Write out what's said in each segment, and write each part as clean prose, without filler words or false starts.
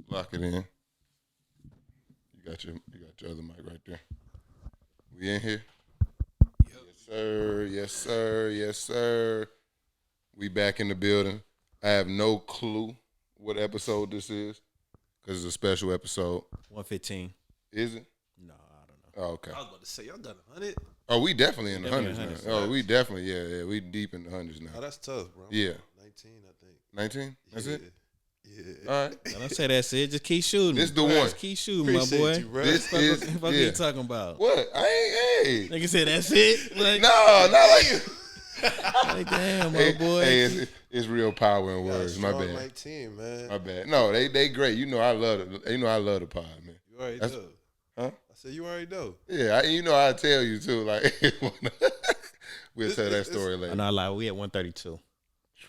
Lock it in. You got your other mic right there. We in here? Yep. Yes, sir. Yes, sir. Yes, sir. We back in the building. I have no clue what episode this is because it's a special episode. 115. Is it? No, I don't know. Oh, okay. I was about to say, y'all done 100? Oh, we definitely in the hundreds now. Right? Oh, we definitely, yeah. We deep in the hundreds now. Oh, that's tough, bro. Yeah. 19, I think. 19? That's it? Yeah. All right. Don't say that's it. Just keep shooting. This the Just one. keep shooting, Appreciate my boy. you, bro. This is, What you talking about? What? I ain't, hey. Nigga said that's it. Like, No, not like you. like damn, my boy. Hey, it's real power in words. My bad. 19, man. My bad. No, they great. You know I love it. You know I love the pod, man. You already That's- know. Huh? I said you already know. Yeah, you know I tell you too. Like we'll tell that story I later. know, like we at 132.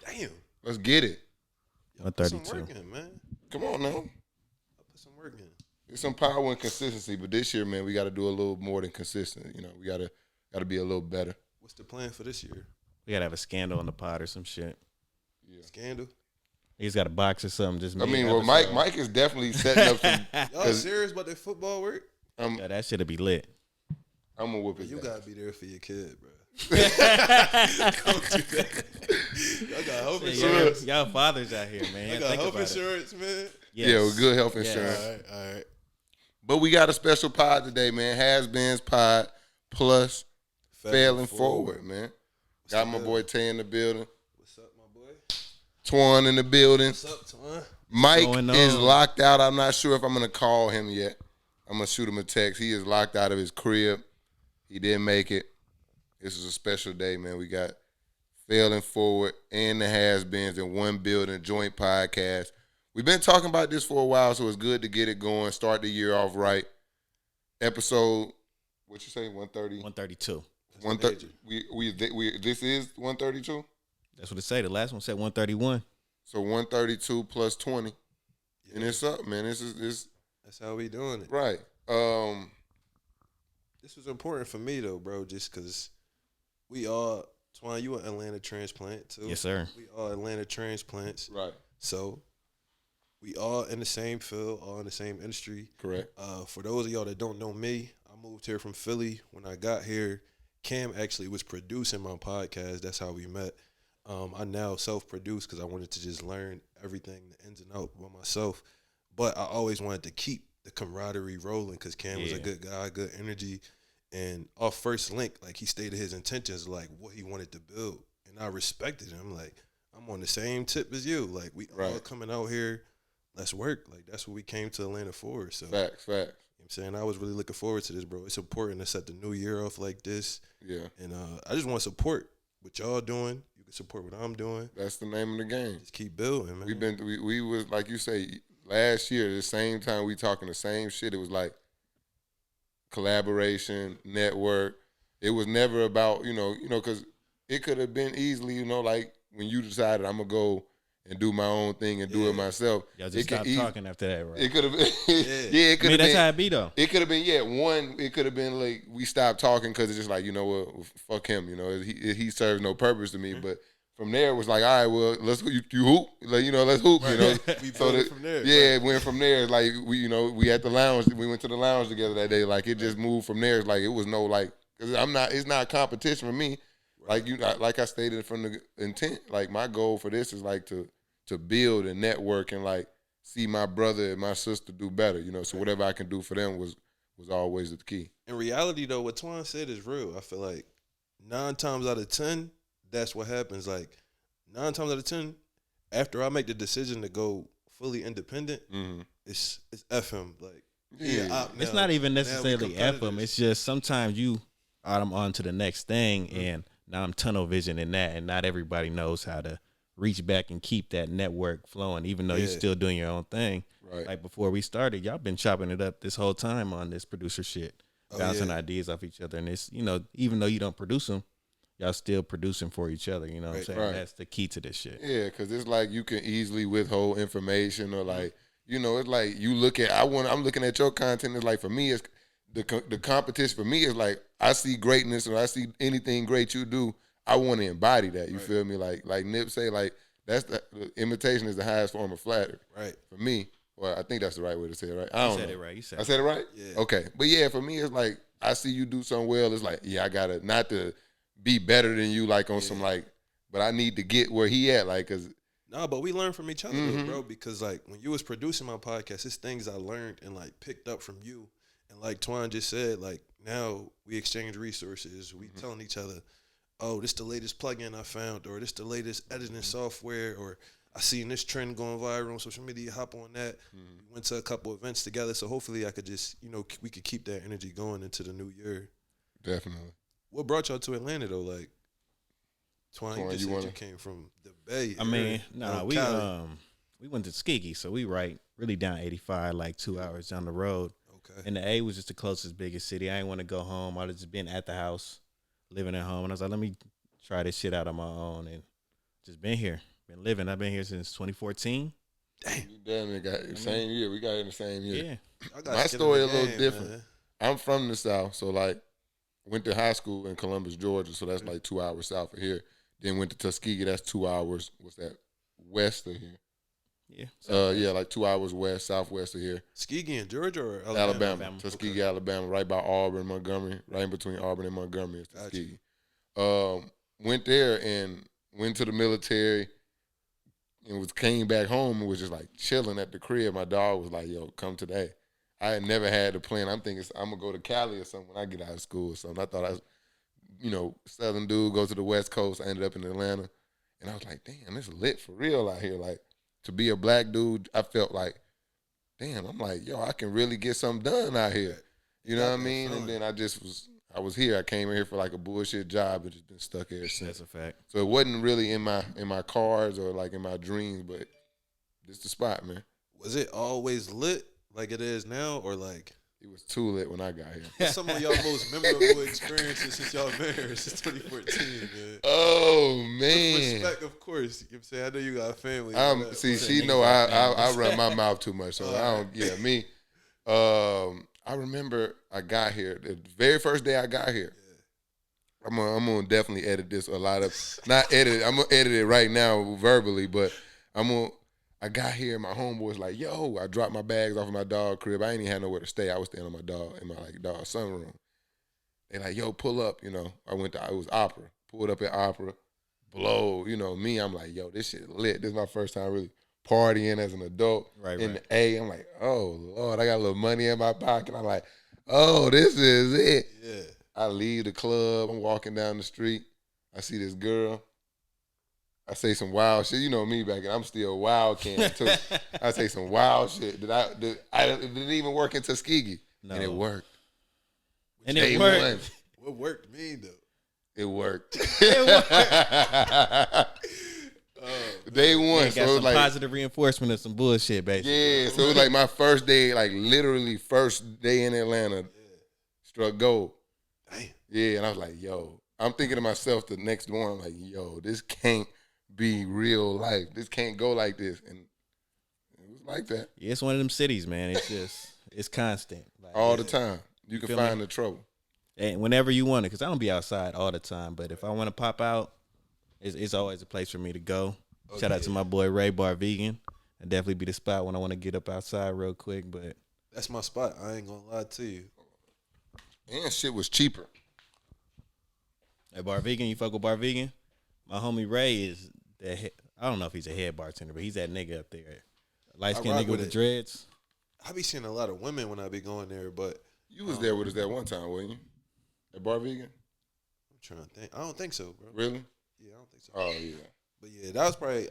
Damn. Let's get it. Y'all put some 132. work in, man. Come on now. I put some work in. There's some power and consistency, but this year, man, we got to do a little more than consistent. You know, we got to be a little better. What's the plan for this year? We gotta have a scandal on the pod or some shit. Yeah. Scandal? He's got a box or something. Just I mean, well, Mike is definitely setting up some. Y'all serious about that football work? Yeah, that shit'll be lit. I'm gonna whoop his You ass. gotta be there for your kid, bro. Don't do that. Y'all got health insurance. Y'all fathers out here, man. Y'all Think got health about it. insurance, man. Yes. Yeah, with good health Yes. insurance. All right. But we got a special pod today, man. HasBeens pod plus failing forward, man. Got my boy Tay in the building. What's up, my boy? Twon in the building. What's up, Twon? Mike going is on? locked out. I'm not sure if I'm going to call him yet. I'm going to shoot him a text. He is locked out of his crib. He didn't make it. This is a special day, man. We got Failing Forward and the HasBeens in one building, joint podcast. We've been talking about this for a while, so it's good to get it going, start the year off right. Episode, what you say, 130? 132. 130. This is 132? That's what it say. The last one said 131. So 132 plus 20. And it's up, man. This That's how we doing it. right. This was important for me, though, bro, just because we all, Twon, you an Atlanta transplant, too. Yes, sir. We all Atlanta transplants. Right. So we all in the same field, all in the same industry. Correct. For those of y'all that don't know me, I moved here from Philly. When I got here, Cam actually was producing my podcast. That's how we met. I now self-produce because I wanted to just learn everything, the ins and outs by myself. But I always wanted to keep the camaraderie rolling because Cam was a good guy, good energy. And off first link, like, he stated his intentions, like, what he wanted to build. And I respected him. Like, I'm on the same tip as you. Like, we all coming out here, let's work. Like, that's what we came to Atlanta for. So, Facts. You know what I'm saying? I was really looking forward to this, bro. It's important to set the new year off like this. Yeah. And I just want to support what y'all doing. You can support what I'm doing. That's the name of the game. Just keep building, man. We was, like you say, last year, the same time we talking the same shit. It was like collaboration, network. It was never about, because it could have been easily, like when you decided I'm going to go and do my own thing and do it myself. Y'all just stopped talking after that, right? It could have been, it could have been. That's how it be, though. It could have been, it could have been like we stopped talking because it's just like, you know what, fuck him, he serves no purpose to me. But from there, it was like, all right, well, let's you hoop, like, let's hoop, We so built from there. it went from there. Like we at the lounge, we went to the lounge together that day. Like it just moved from there. It's like it was no like, cause it's not competition for me. Like like I stated from the intent. Like my goal for this is like to build and network and like see my brother and my sister do better. So whatever I can do for them was always the key. In reality, though, what Twon said is real. I feel like 9 times out of 10, that's what happens. Like 9 times out of 10, after I make the decision to go fully independent, it's F him. Like It's not even necessarily F them. It's just sometimes I'm on to the next thing, and now I'm tunnel vision in that, and not everybody knows how to reach back and keep that network flowing, even though you're still doing your own thing. Right. Like before we started, y'all been chopping it up this whole time on this producer shit, bouncing ideas off each other. And it's, even though you don't produce them, y'all still producing for each other. You know what I'm saying? Right. That's the key to this shit. Yeah, because it's like you can easily withhold information or like, it's like you look at, I'm looking at your content. It's like for me, it's the competition for me is like I see greatness or I see anything great you do. I want to embody that. You feel me? Like Nip say, like that's the imitation is the highest form of flattery. Right. For me, Well, I think that's the right way to say it, right? I don't know. You said it right. You said I said it right? Yeah. Okay. But yeah, for me, it's like, I see you do something well. It's like, yeah, I got to, not to be better than you, like on some like, but I need to get where he at, like, cause. No, but we learn from each other, though, bro, because like when you was producing my podcast, it's things I learned and like picked up from you. And like Twon just said, like now we exchange resources. We telling each other, oh, this the latest plugin I found, or this the latest editing software, or I seen this trend going viral on social media, hop on that. We went to a couple events together, so hopefully I could just, we could keep that energy going into the new year. Definitely. What brought y'all to Atlanta, though? Like, Twon, you just said you came from the Bay. I mean, we went to Tuskegee, so we really down 85, like 2 hours down the road. Okay. And the A was just the closest biggest city. I didn't want to go home. I'd just been at the house, living at home, and I was like, let me try this shit out on my own, and just been here. Been living. I've been here since 2014. Damn. You damn it got the same year. We got it in the same year. Yeah. My story a little different. Man. I'm from the South, so like went to high school in Columbus, Georgia, so that's like 2 hours south of here. Then went to Tuskegee, that's 2 hours. What's that? West of here. Yeah. Like 2 hours west, southwest of here. Tuskegee in Georgia or Alabama. Tuskegee, Alabama, right by Auburn, Montgomery, right in between Auburn and Montgomery is Tuskegee. Went there and went to the military and came back home and was just like chilling at the crib. My dog was like, yo, come today. I had never had the plan. I'm thinking I'm going to go to Cali or something when I get out of school or something. I thought I was, Southern dude, go to the West Coast. I ended up in Atlanta. And I was like, damn, it's lit for real out here. Like, to be a black dude, I felt like, damn, I'm like, yo, I can really get something done out here. You know what I mean? And then I was here. I came in here for like a bullshit job and just been stuck ever since. That's a fact. So it wasn't really in my cards or like in my dreams, but this the spot, man. Was it always lit like it is now, or like? It was too lit when I got here. What's some of y'all most memorable experiences since y'all been here since 2014, man? Oh, man. With respect, of course. You know what I'm saying? I know you got a family. She know I run my mouth too much, so I don't, me. I remember I got here, the very first day I got here. I'm gonna definitely edit this not edit it, I'm gonna edit it right now verbally, but I got here, my homeboy's like, yo, I dropped my bags off of my dog crib. I ain't even had nowhere to stay. I was staying on my dog in my dog sunroom. They like, yo, pull up, it was Opera. Pulled up at Opera, blow, me, I'm like, yo, this shit lit. This is my first time really partying as an adult in the A. I'm like, oh, Lord, I got a little money in my pocket. I'm like, oh, this is it. Yeah. I leave the club. I'm walking down the street. I see this girl. I say some wild shit. You know me back then. I'm still wild can too. I say some wild shit. It didn't even work in Tuskegee. No. And it worked. And it worked. What worked mean, though? It worked. Day one. Got so some like positive reinforcement of some bullshit, basically. Yeah, so it was like my first day, like literally first day in Atlanta, struck gold. Damn. Yeah, and I was like, yo, I'm thinking to myself the next morning, I'm like, yo, this can't be real life. This can't go like this. And it was like that. Yeah, it's one of them cities, man. It's just, it's constant. Like, all the time. You can find the trouble. And whenever you want it, because I don't be outside all the time, but if I want to pop out, it's always a place for me to go. Shout out to my boy Ray Bar Vegan. That'd definitely be the spot when I want to get up outside real quick. But that's my spot. I ain't gonna lie to you. And shit was cheaper. At Bar Vegan, you fuck with Bar Vegan? My homie Ray is that. I don't know if he's a head bartender, but he's that nigga up there, light skinned nigga with the dreads. I be seeing a lot of women when I be going there, but you was there with us that one time, wasn't you? At Bar Vegan? I'm trying to think. I don't think so, bro. Really? Yeah, I don't think so. Oh yeah. But yeah, that was probably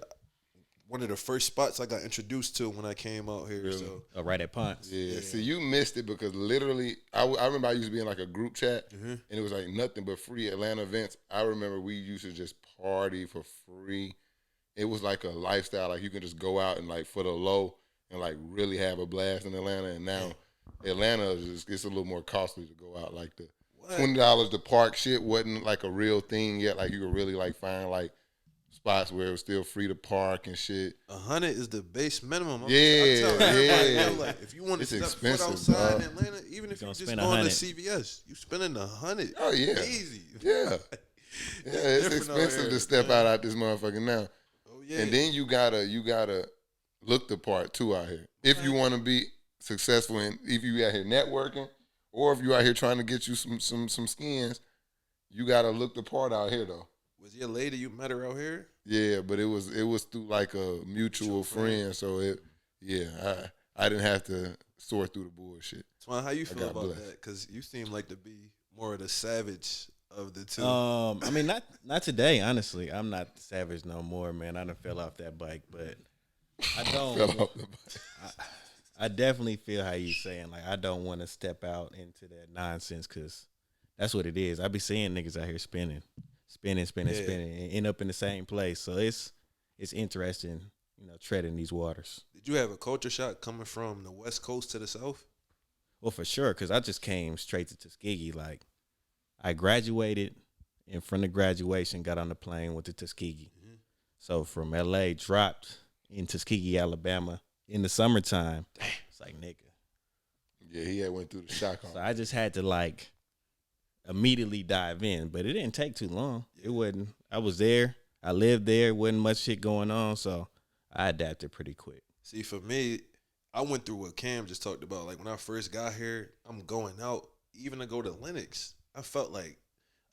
one of the first spots I got introduced to when I came out here. Really? So right at Ponce. Yeah. See, you missed it because literally, I remember I used to be in like a group chat, and it was like nothing but free Atlanta events. I remember we used to just party for free. It was like a lifestyle. Like you can just go out and like for the low and like really have a blast in Atlanta. And now Atlanta it's a little more costly to go out. Like the $20 to park shit wasn't like a real thing yet. Like you could really like find like spots where it was still free to park and shit. 100 is the base minimum. I'm telling everybody, like, if you want to step foot outside in Atlanta, even if you're just going to CVS, you spending 100. Oh yeah, easy. Yeah, it's expensive to step out this motherfucker now. Oh yeah, and then you gotta look the part too out here. If you want to be successful and if you out here networking, or if you out here trying to get you some skins, you gotta look the part out here though. Was your lady you met her out here? Yeah, but it was through like a mutual friend. So I didn't have to sort through the bullshit. Twon, how you feel about that? Because you seem like to be more of the savage of the two. I mean, not today, honestly. I'm not savage no more, man. I done fell off that bike, but I don't. I definitely feel how you saying. Like, I don't want to step out into that nonsense because that's what it is. I be seeing niggas out here spinning, and end up in the same place. So it's interesting, treading these waters. Did you have a culture shock coming from the West Coast to the South? Well, for sure, because I just came straight to Tuskegee. Like, I graduated, and from the graduation, got on the plane, went to Tuskegee. Mm-hmm. So from L.A., dropped in Tuskegee, Alabama in the summertime. Damn. It's like, nigga. Yeah, he had went through the shock. So I just had to, like, immediately dive in. But it didn't take too long. It wasn't. I was there. I lived there. Wasn't much shit going on. So I adapted pretty quick. See, for me, I went through what Cam just talked about. Like, when I first got here, I'm going out, even to go to Lennox. I felt like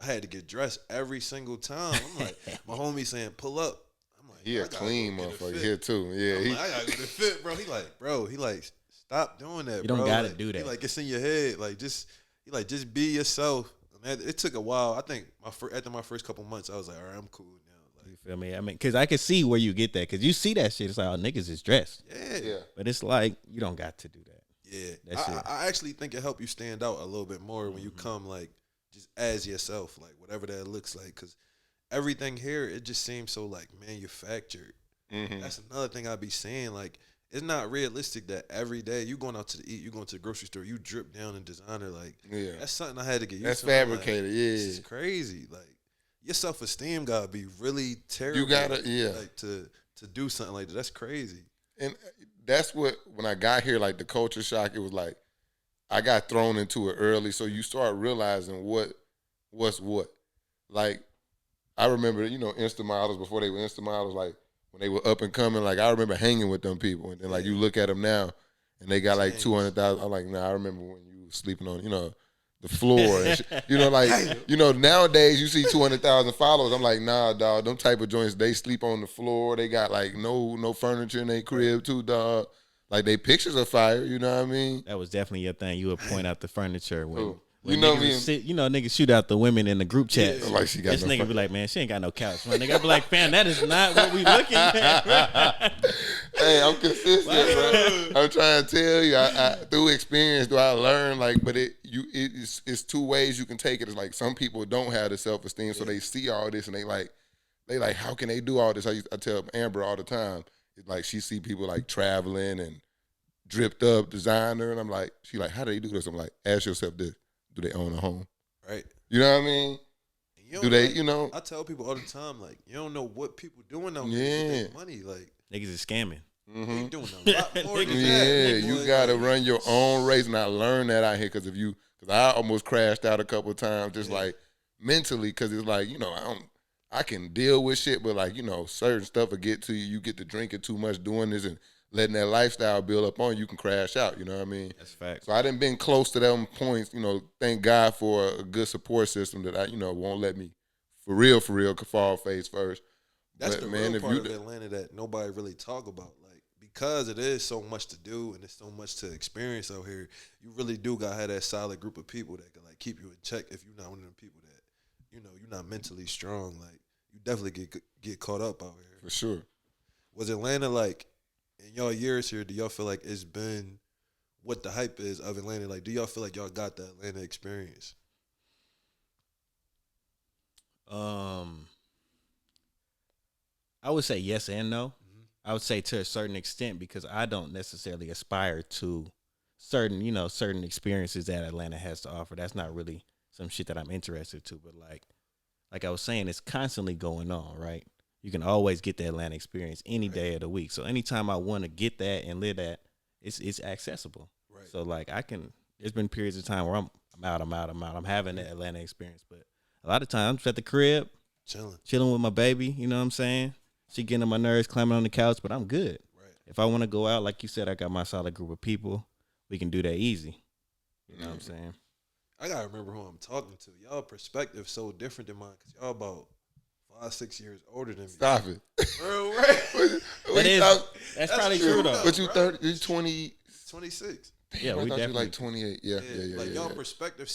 I had to get dressed every single time. I'm like, my homie saying, pull up. I'm like, he a clean motherfucker here too. Yeah, I gotta get a fit, bro. He like, stop doing that, bro. You don't gotta do that. He like, it's in your head. Like, just be yourself. Man, it took a while. I think after my first couple months, I was like, all right, I'm cool now. Like, you feel me? I mean, because I can see where you get that. Because you see that shit. It's like, oh, niggas is dressed. Yeah. But it's like, you don't got to do that. Yeah. I actually think it helped you stand out a little bit more when you come, like, just as yourself, like, whatever that looks like. Because everything here, it just seems so, like, manufactured. Mm-hmm. That's another thing I be saying. Like, it's not realistic that every day you going out to eat, you going to the grocery store, you drip down in designer. Like, that's something I had to get used to. That's fabricated, This is crazy. Like, your self-esteem got to be really terrible. You got to, like, to do something like that. That's crazy. And that's what, when I got here, like, the culture shock, it was like, I got thrown into it early, so you start realizing what's what. Like, I remember, Insta models before they were Insta models, like, when they were up and coming, like, I remember hanging with them people. And then, like, you look at them now, and they got, like, 200,000. I'm like, nah, I remember when you were sleeping on, the floor. And nowadays, you see 200,000 followers. I'm like, nah, dog, them type of joints, they sleep on the floor. They got, like, no furniture in their crib, too, dog. Like, they pictures are fire, you know what I mean? That was definitely your thing. You would point out the furniture when niggas niggas shoot out the women in the group chat. Yeah. Like, she got this nigga be like, man, she ain't got no couch. My nigga be like, fam, that is not what we looking at. Hey, I'm consistent, bro. I'm trying to tell you, I through experience, I learn, like, but it's two ways you can take it. It's like some people don't have the self-esteem, so they see all this and they like, how can they do all this? I tell Amber all the time. It's like she see people like traveling and dripped up designer, and I'm like, she like, how do they do this? I'm like, ask yourself this: do they own a home? Right. You know what I mean? Do they? I tell people all the time, like, you don't know what people doing out there with their money. Like, niggas is scamming. Mm-hmm. They doing a lot more than that. Yeah, you gotta run your own race, and I learned that out here because I almost crashed out a couple of times, just like mentally, because it's like, I can deal with shit, but like, certain stuff will get to you. You get to drinking too much, doing this, and letting that lifestyle build up on you, you can crash out. You know what I mean? That's fact. So I done been close to them points. Thank God for a good support system that I, won't let me for real fall face first. That's the real part of Atlanta that nobody really talk about. Like, because it is so much to do and there's so much to experience out here, you really do gotta have that solid group of people that can like keep you in check if you're not one of them people that, you're not mentally strong. Like, you definitely get caught up out here. For sure. Was Atlanta, like, in y'all years here, do y'all feel like it's been what the hype is of Atlanta? Like, do y'all feel like y'all got the Atlanta experience? I would say yes and no. Mm-hmm. I would say to a certain extent because I don't necessarily aspire to certain experiences that Atlanta has to offer. That's not really some shit that I'm interested to. But like I was saying, it's constantly going on, right? You can always get the Atlanta experience any day of the week. So anytime I want to get that and live that, it's accessible. Right. So like there's been periods of time where I'm out. I'm having the Atlanta experience, but a lot of times I'm at the crib, chilling with my baby. You know what I'm saying? She getting on my nerves, climbing on the couch, but I'm good. Right. if I want to go out, like you said, I got my solid group of people. We can do that easy. You know what I'm saying? I gotta remember who I'm talking to. Y'all perspective so different than mine because y'all about 5-6 years older than me. Stop it. Bro, right? That's probably true though. But you 30, you 20. 26. Yeah, I we thought you definitely like 28. Yeah. Like y'all perspective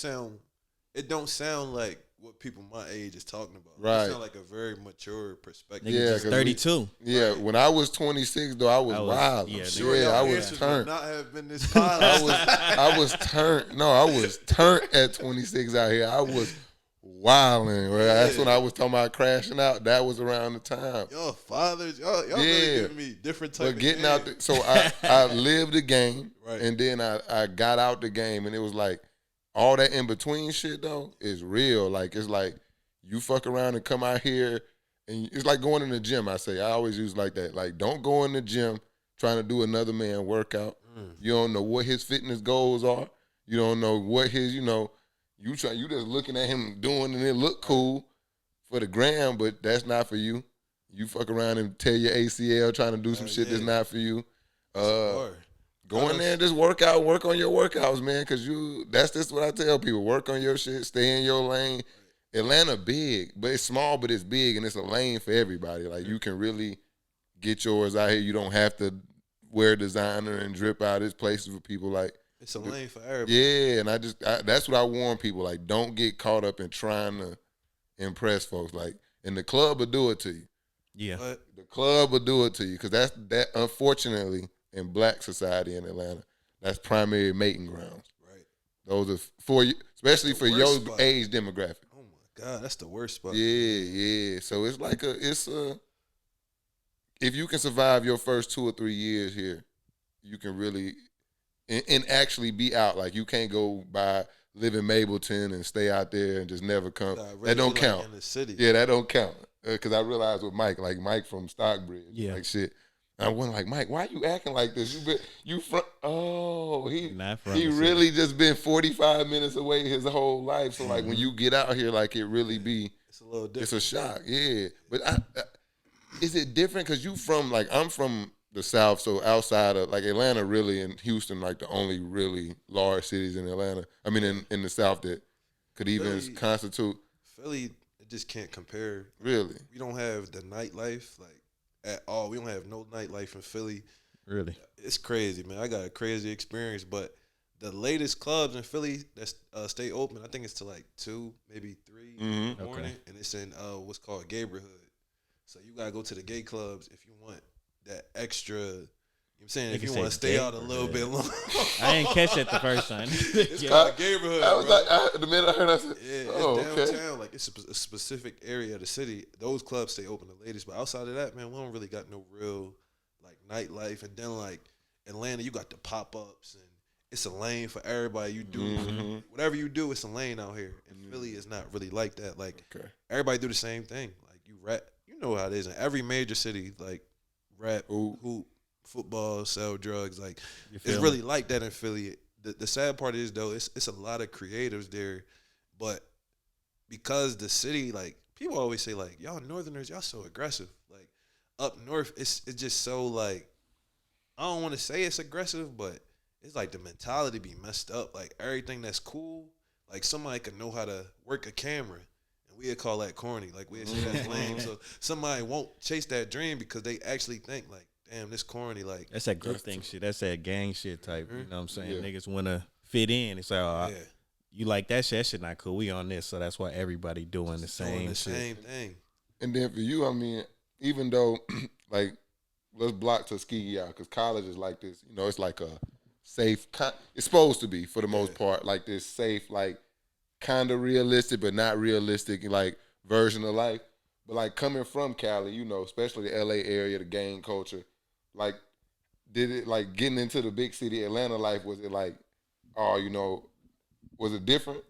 it don't sound like what people my age is talking about. Right. It sound like a very mature perspective. Nigga just 32. Yeah, when I was 26 though, I was wild. Yeah, I was turned. Not have been this positive. I was turned. No, I was turned at 26 out here. I was wilding. Right? That's when I was talking about crashing out. That was around the time. Y'all fathers, y'all really giving me different type but of getting game. out. So I lived the game, right. and then I got out the game, and it was like all that in between shit though is real. Like it's like you fuck around and come out here, and it's like going in the gym. I always use like that. Like don't go in the gym trying to do another man workout. You don't know what his fitness goals are. You don't know what his You just looking at him doing and it look cool for the gram, but that's not for you. You fuck around and tear your ACL trying to do some shit that's not for you. Go in there and just work on your workouts, man, because that's just what I tell people. Work on your shit, stay in your lane. Atlanta big, but it's small, but it's big, and it's a lane for everybody. Like, you can really get yours out here. You don't have to wear designer and drip out. There's places for people like. It's a lane for everybody. Yeah, and that's what I warn people. Like, don't get caught up in trying to impress folks. Like, and the club will do it to you. Yeah. The club will do it to you because that unfortunately in black society in Atlanta, that's primary mating grounds. Right. Those are for you, especially for your age demographic. Oh my God, that's the worst spot. Yeah. So it's like if you can survive your first 2 or 3 years here, you can really and actually be out. Like you can't go live in Mableton and stay out there and just never come. That don't count. In the city. Yeah, that don't count. Because I realized with Mike from Stockbridge, like shit. I went like, Mike, why you acting like this? He really just been 45 minutes away his whole life. So like when you get out here, like it really it's a little different. It's a shock, yeah. But is it different? Because I'm from the South, so outside of like Atlanta, really, and Houston, like the only really large cities in Atlanta. I mean, in the South that could even constitute. Philly, it just can't compare. Really, we don't have the nightlife like at all. We don't have no nightlife in Philly. Really, it's crazy, man. I got a crazy experience, but the latest clubs in Philly that stay open, I think it's to like 2, maybe 3 in the morning, and it's in what's called Gayborhood. So you gotta go to the gay clubs if you want that extra. You know what I'm saying? If you want to stay out a little bit longer. I didn't catch that the first time. It's called Gayborhood. I was like, the minute I heard, I said, it's downtown. Like it's a specific area of the city. Those clubs stay open the latest, but outside of that, man, we don't really got no real like nightlife. And then like Atlanta, you got the pop ups, and it's a lane for everybody. You do whatever you do, it's a lane out here. And Philly is not really like that. Like everybody do the same thing. Like you rap, you know how it is in every major city. Like rap, hoop, football, sell drugs. Like it's really like that in Philly. The sad part is though, it's a lot of creatives there, but because the city, like people always say, like y'all Northerners, y'all so aggressive. Like up north, it's just so like I don't want to say it's aggressive, but it's like the mentality be messed up. Like everything that's cool, like somebody could know how to work a camera. We'd call that corny. Like, we'd say that's lame. So somebody won't chase that dream because they actually think, like, damn, this corny. Like that's that group thing shit. That's that gang shit type. You know what I'm saying? Yeah. Niggas want to fit in. It's like, you like that shit? That shit not cool. We on this. So that's why everybody doing the same shit. Same thing. And then for you, I mean, even though, like, let's block Tuskegee out because college is like this. You know, it's like a safe, it's supposed to be for the most part, like this safe, like, kind of realistic but not realistic like version of life. But like coming from Cali, you know, especially the LA area, the gang culture, like did it like getting into the big city Atlanta life, was it like, was it different?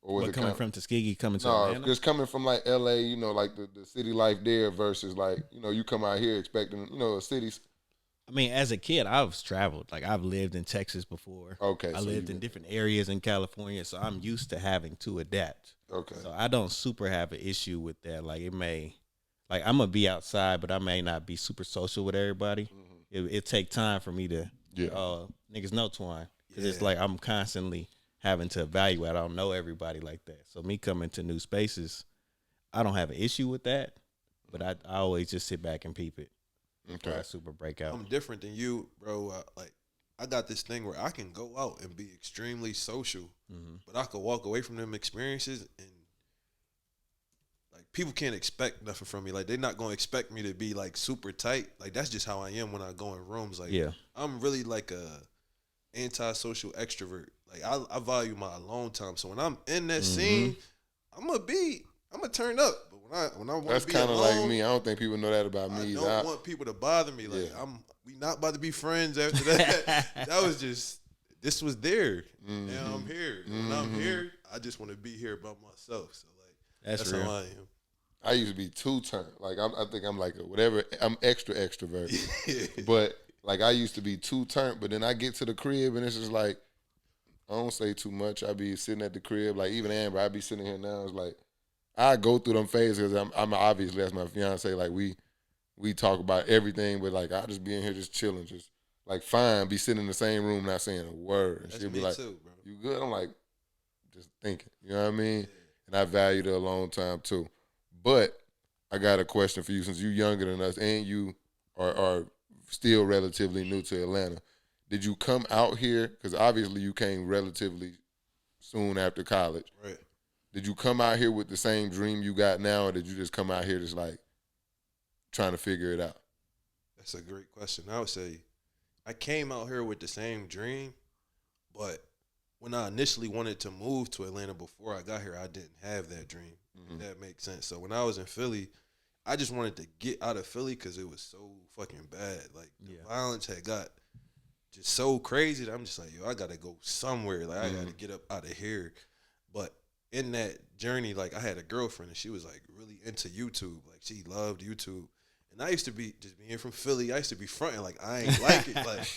Or was it coming from Tuskegee coming to Atlanta? No, just coming from like LA, you know, like the city life there versus like, you know, you come out here expecting, you know, a city. I mean, as a kid, I've traveled. Like, I've lived in Texas before. Okay. I lived in different areas in California, so I'm used to having to adapt. Okay. So I don't super have an issue with that. Like, I'm going to be outside, but I may not be super social with everybody. it take time for me to niggas know Twon. Because it's like I'm constantly having to evaluate. I don't know everybody like that. So me coming to new spaces, I don't have an issue with that. But I always just sit back and peep it. Okay. I super break out. I'm different than you, bro. Like I got this thing where I can go out and be extremely social, but I could walk away from them experiences and like people can't expect nothing from me. Like they're not gonna expect me to be like super tight. Like that's just how I am when I go in rooms. Like I'm really like a antisocial extrovert. Like I value my alone time. So when I'm in that scene, I'm gonna turn up. But when I want to be that's kind of alone, like me. I don't think people know that about me. I don't want people to bother me. Like we not about to be friends after that. That was just this was there. Now I'm here. When I'm here, I just want to be here by myself. So like that's how I am. I used to be too turned. Like I think I'm like whatever. I'm extra extrovert. But like I used to be too turned. But then I get to the crib and it's just like I don't say too much. I be sitting at the crib. Like even Amber, I be sitting here now. It's like I go through them phases because I'm obviously that's my fiance. Like we talk about everything, but like I just be in here just chilling, just like fine, be sitting in the same room not saying a word. And she'll be like, too, bro. "You good?" I'm like, just thinking. You know what I mean? Yeah. And I value the alone time too. But I got a question for you since you're younger than us and you are still relatively new to Atlanta. Did you come out here? Because obviously you came relatively soon after college. Right. Did you come out here with the same dream you got now, or did you just come out here just like trying to figure it out? That's a great question. I would say I came out here with the same dream, but when I initially wanted to move to Atlanta before I got here, I didn't have that dream. If that makes sense. So when I was in Philly, I just wanted to get out of Philly because it was so fucking bad. Like the violence had got just so crazy that I'm just like, yo, I gotta go somewhere. Like I gotta get up out of here. But in that journey, like I had a girlfriend and she was like really into YouTube. Like she loved YouTube. And I used to be just being from Philly, I used to be fronting like I ain't like it. Like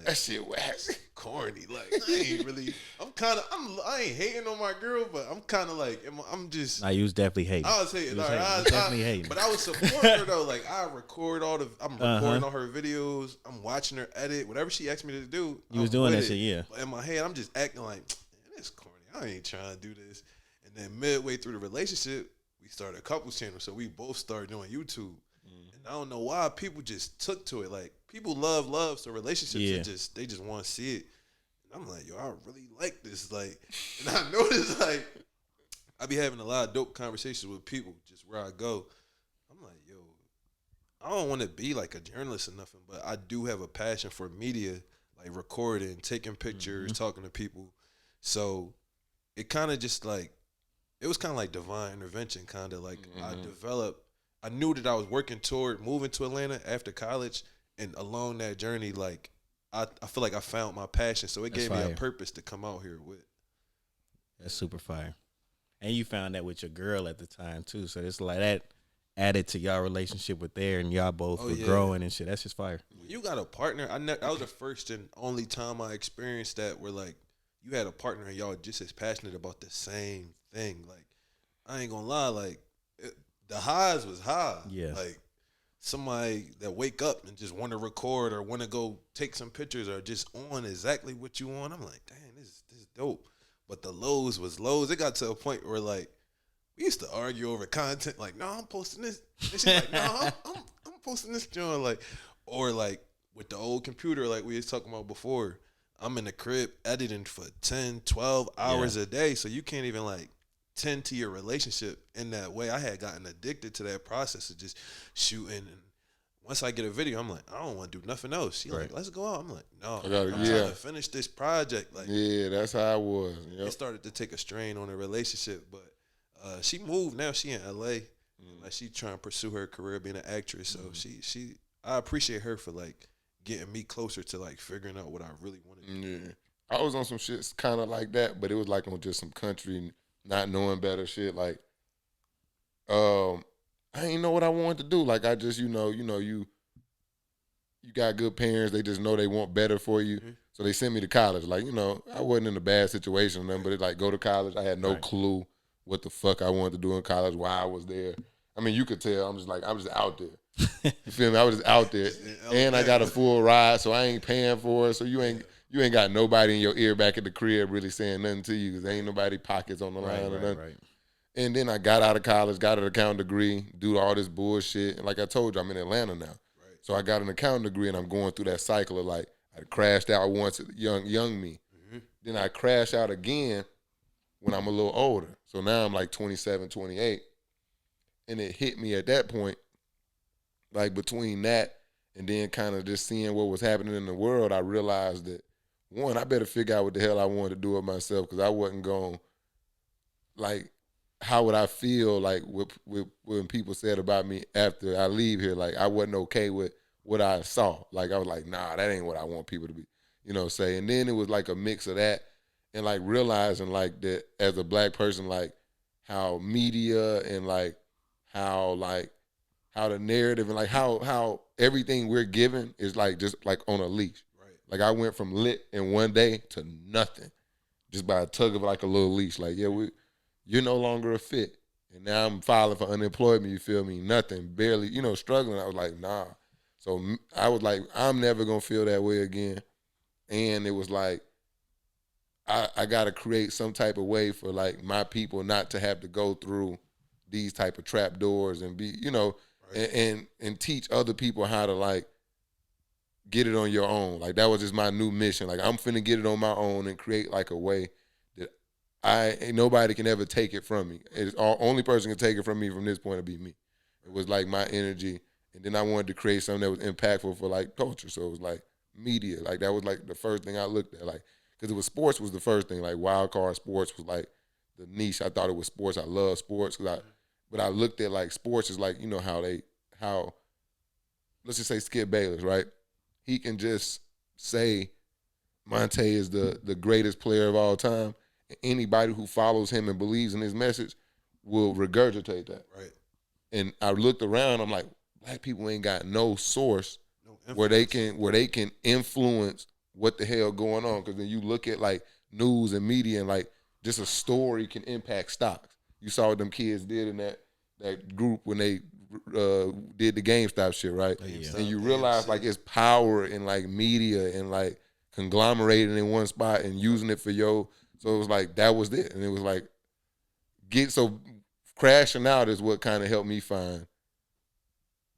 that shit whack. Corny. Like I ain't really I ain't hating on my girl, but I'm kinda like I'm just Nah, you was definitely hating. I was hating. Definitely hating. But I was supporting her though. Like I'm recording all her videos, I'm watching her edit, whatever she asked me to do. You was doing that shit, yeah. But in my head, I'm just acting like, man, this corny. I ain't trying to do this. And then midway through the relationship, we started a couples channel. So we both started doing YouTube. And I don't know why people just took to it. Like people love. So relationships, they just want to see it. And I'm like, yo, I really like this. Like, and I noticed like I be having a lot of dope conversations with people just where I go. I'm like, yo, I don't want to be like a journalist or nothing, but I do have a passion for media, like recording, taking pictures, talking to people. So it kind of just like, it was kind of like divine intervention, kind of like I knew that I was working toward moving to Atlanta after college, and along that journey, like I feel like I found my passion. So it gave me a purpose to come out here with. That's super fire. And you found that with your girl at the time too. So it's like that added to y'all relationship with there, and y'all both were growing and shit. That's just fire. When you got a partner, that was the first and only time I experienced that where like you had a partner and y'all just as passionate about the same thing. Like I ain't gonna lie, like the highs was high. Yeah. Like somebody that wake up and just want to record or want to go take some pictures or just on exactly what you want. I'm like, damn, this is dope. But the lows was lows. It got to a point where like we used to argue over content. Like, no, I'm posting this. And she's like, no, I'm posting this joint. Like, or like with the old computer, like we was talking about before. I'm in the crib editing for 10, 12 hours a day. So you can't even like tend to your relationship in that way. I had gotten addicted to that process of just shooting. And once I get a video, I'm like, I don't want to do nothing else. She like, let's go out. I'm like, no, I'm trying to finish this project. Like, yeah, that's how I was. Yep. It started to take a strain on the relationship, but she moved now. She in LA. Like she trying to pursue her career being an actress. So she I appreciate her for like getting me closer to like figuring out what I really wanted to do. Yeah. I was on some shit kind of like that, but it was like on just some country, not knowing better shit. Like, I ain't know what I wanted to do. Like I just, you got good parents. They just know they want better for you. So they sent me to college. Like, I wasn't in a bad situation or nothing, but it like go to college. I had no clue what the fuck I wanted to do in college, why I was there. I mean, you could tell I'm just out there. You feel me? I was just out there, and I got a full ride, so I ain't paying for it. So you ain't got nobody in your ear back at the crib really saying nothing to you because ain't nobody pockets on the line or nothing. Right. And then I got out of college, got an accounting degree, do all this bullshit. And like I told you, I'm in Atlanta now. Right. So I got an accounting degree, and I'm going through that cycle of like, I crashed out once, young me. Mm-hmm. Then I crash out again when I'm a little older. So now I'm like 27, 28. And it hit me at that point, like between that and then kind of just seeing what was happening in the world, I realized that, one, I better figure out what the hell I wanted to do with myself because I wasn't going, like, how would I feel like with when people said about me after I leave here? Like, I wasn't okay with what I saw. Like, I was like, nah, that ain't what I want people to be, say. And then it was like a mix of that and like realizing like that as a black person, like how media and like how the narrative and like how everything we're given is like just like on a leash. Right. Like I went from lit in one day to nothing just by a tug of like a little leash. Like, yeah, you're no longer a fit. And now I'm filing for unemployment, you feel me? Nothing, barely, struggling. I was like, nah. So I was like, I'm never going to feel that way again. And it was like, I got to create some type of way for like my people not to have to go through these type of trap doors and be, right. and teach other people how to like get it on your own. Like that was just my new mission. Like I'm finna get it on my own and create like a way that nobody can ever take it from me. It's only person can take it from me from this point to be me. It was like my energy, and then I wanted to create something that was impactful for like culture. So it was like media. Like that was like the first thing I looked at. Like because it was sports was the first thing. Like wild card sports was like the niche. I thought it was sports. I love sports but I looked at like sports is like how let's just say Skip Bayless, right? He can just say Monte is the greatest player of all time. Anybody who follows him and believes in his message will regurgitate that. Right. And I looked around, I'm like, black people ain't got no source where they can influence what the hell going on. Because then you look at like news and media and like just a story can impact stocks. You saw what them kids did in that group when they did the GameStop shit, right? GameStop, and you realize like it's power in like media and like conglomerating in one spot and using it for your. So it was like that was it, and it was like crashing out is what kind of helped me find.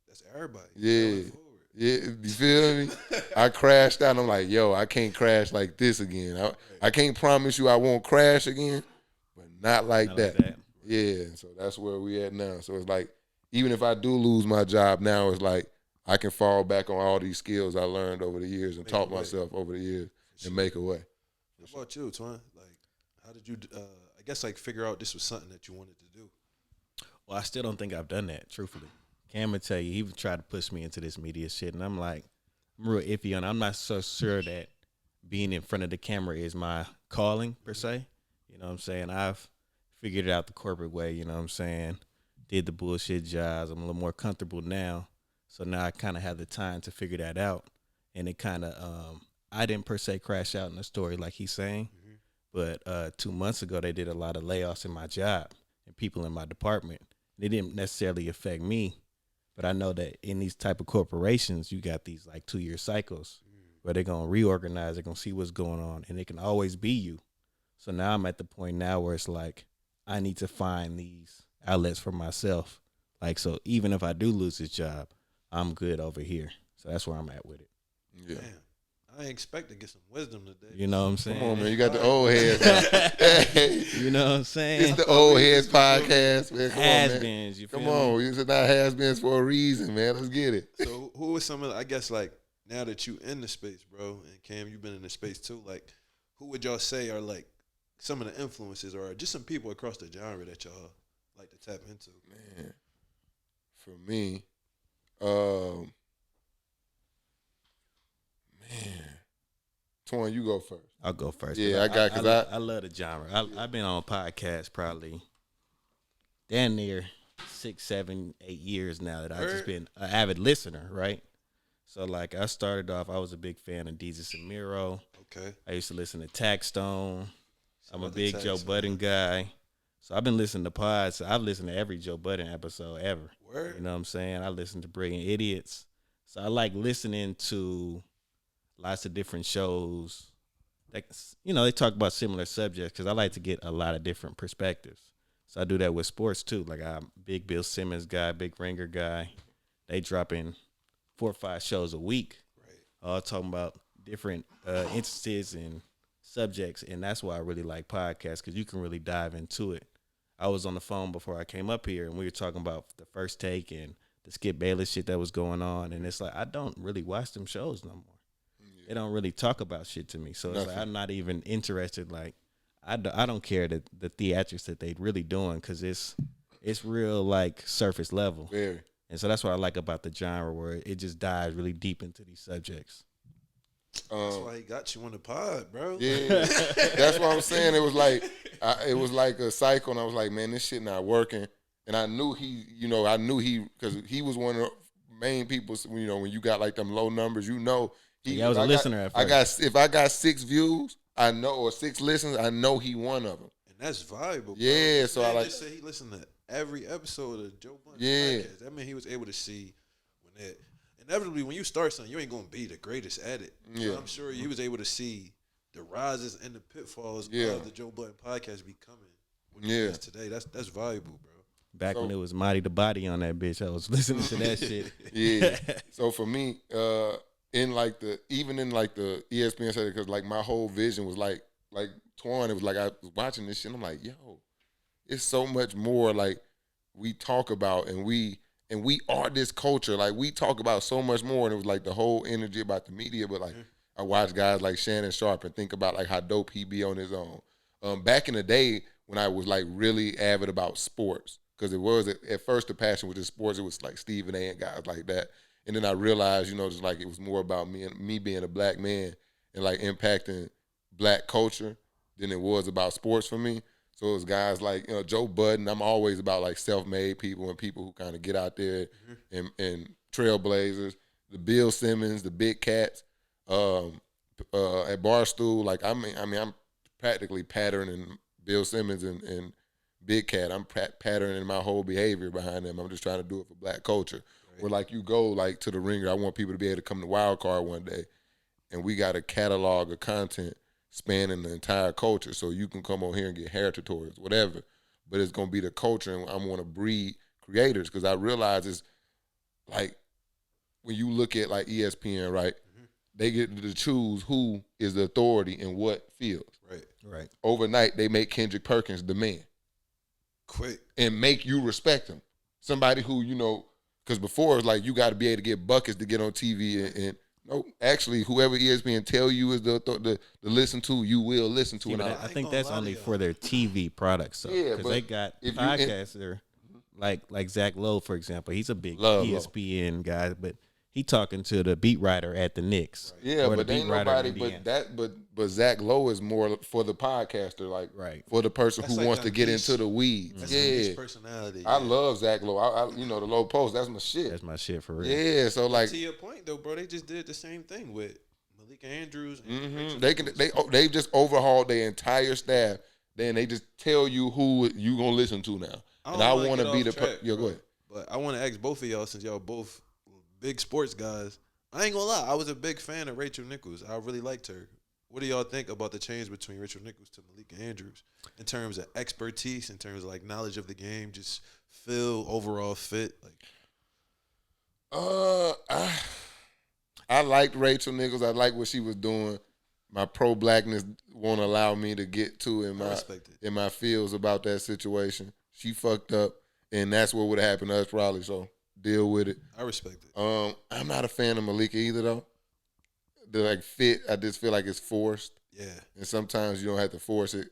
That's everybody. Yeah, you feel me? I crashed out. And I'm like, yo, I can't crash like this again. I can't promise you I won't crash again, but not like that. Yeah, so that's where we at now. So it's like even if I do lose my job now, it's like I can fall back on all these skills I learned over the years and taught myself over the years and make a way. How about you, Twon? Like, how did you, I guess, like, figure out this was something that you wanted to do? Well, I still don't think I've done that, truthfully. Cam would tell you, he would try to push me into this media shit, and I'm like, I'm real iffy on it. I'm not so sure that being in front of the camera is my calling, per se. You know what I'm saying? I've figured it out the corporate way, you know what I'm saying? Did the bullshit jobs. I'm a little more comfortable now. So now I kind of have the time to figure that out. And it kind of, I didn't per se crash out in the story like he's saying. Mm-hmm. But 2 months ago, they did a lot of layoffs in my job and people in my department. They didn't necessarily affect me. But I know that in these type of corporations, you got these like 2-year cycles where they're going to reorganize. They're going to see what's going on. And it can always be you. So now I'm at the point now where it's like, I need to find these outlets for myself. Like, so even if I do lose this job, I'm good over here. So that's where I'm at with it. Yeah. Damn. I ain't expect to get some wisdom today. You know what I'm saying? Come on, man. You got the old heads. You know what I'm saying? It's the old heads podcast, man. Come HasBeens, on, you feel me? Come on. You said not HasBeens for a reason, man. Let's get it. So who is some of, I guess, like, now that you in the space, bro, and Cam, you've been in the space too, like, who would y'all say are, like, some of the influences or just some people across the genre that y'all like to tap into? Man, for me, Twon, you go first. I'll go first. Yeah, I love the genre. I've been on podcasts probably damn near 6, 7, 8 years now that I've just been an avid listener, right? So like I started off, I was a big fan of Deezus and Miro. Okay. I used to listen to Taxstone. I'm a big Joe Budden guy. So I've been listening to pods. I've listened to every Joe Budden episode ever. Word. You know what I'm saying? I listen to Brilliant Idiots. So I like listening to lots of different shows. Like, you know, they talk about similar subjects because I like to get a lot of different perspectives. So I do that with sports too. Like I'm a big Bill Simmons guy, big Ringer guy. They drop in 4 or 5 shows a week, all talking about different instances and subjects, and that's why I really like podcasts because you can really dive into it. I was on the phone before I came up here, and we were talking about the First Take and the Skip Bayless shit that was going on, and it's like I don't really watch them shows no more. They don't really talk about shit to me, so it's like I'm not even interested. Like I don't care the theatrics that they really doing because it's real like surface level. Very. And so that's what I like about the genre where it just dives really deep into these subjects. That's why he got you on the pod, bro. Yeah, that's what I'm saying. It was like a cycle, and I was like, man, this shit not working. And I knew because he was one of the main people. You know, when you got like them low numbers, you know, I was a listener at first. If I got 6 views, I know, or 6 listens, I know he one of them. And that's valuable, bro. Yeah, so I like. Just say he listened to every episode of Joe Budden podcast. That mean he was able to see when that. Inevitably, when you start something, you ain't gonna be the greatest at it. Yeah. So I'm sure he was able to see the rises and the pitfalls of the Joe Budden podcast becoming what it is today. That's valuable, bro. Back when it was Mighty the Body on that bitch, I was listening to that shit. Yeah. So for me, in the ESPN setting, because like my whole vision was like Twon. It was like I was watching this shit. And I'm like, yo, it's so much more like we talk about, and we are this culture. Like we talk about so much more, and it was like the whole energy about the media. But like I watch guys like Shannon Sharp and think about like how dope he be on his own. Back in the day when I was like really avid about sports, because it was at first the passion was just sports. It was like Stephen A. and guys like that. And then I realized, you know, just like it was more about me being a black man and like impacting black culture than it was about sports for me. So it was guys like, you know, Joe Budden. I'm always about like self-made people and people who kind of get out there and trailblazers. The Bill Simmons, the big cats at Barstool. Like I'm practically patterning Bill Simmons and Big Cat. I'm patterning my whole behavior behind them. I'm just trying to do it for black culture. Right. Where like you go like to the Ringer, I want people to be able to come to Wild Card one day, and we got a catalog of content spanning the entire culture, so you can come on here and get hair tutorials, whatever. But it's gonna be the culture, and I'm gonna breed creators because I realize it's like when you look at like ESPN, right? They get to choose who is the authority in what field. Right. Overnight, they make Kendrick Perkins the man. Quick. And make you respect him. Somebody who, you know, because before it's like you got to be able to get buckets to get on TV and no, actually, whoever ESPN tell you is the listen to, you will listen to. Yeah, and I think that's only for their TV products, though. Yeah, because they got podcaster like Zach Lowe, for example. He's a big ESPN guy, but he talking to the beat writer at the Knicks. Right. Yeah, but ain't nobody but Zach Lowe is more for the podcaster, like for the person who wants to get into the weeds. That's his personality. I love Zach Lowe. I the Low Post, that's my shit. That's my shit for real. Yeah, so like to your point though, bro, they just did the same thing with Malika Andrews. And they just overhauled their entire staff. Then they just tell you who you gonna listen to now. And I want to be the go ahead. But I want to ask both of y'all, since y'all both big sports guys. I ain't gonna lie, I was a big fan of Rachel Nichols. I really liked her. What do y'all think about the change between Rachel Nichols to Malika Andrews in terms of expertise, in terms of like knowledge of the game, just feel overall fit? Like, I liked Rachel Nichols. I liked what she was doing. My pro-blackness won't allow me to get to in my feels about that situation. She fucked up, and that's what would have happened to us probably. So deal with it. I respect it. I'm not a fan of Malika either, though. The like fit, I just feel like it's forced. Yeah. And sometimes you don't have to force it.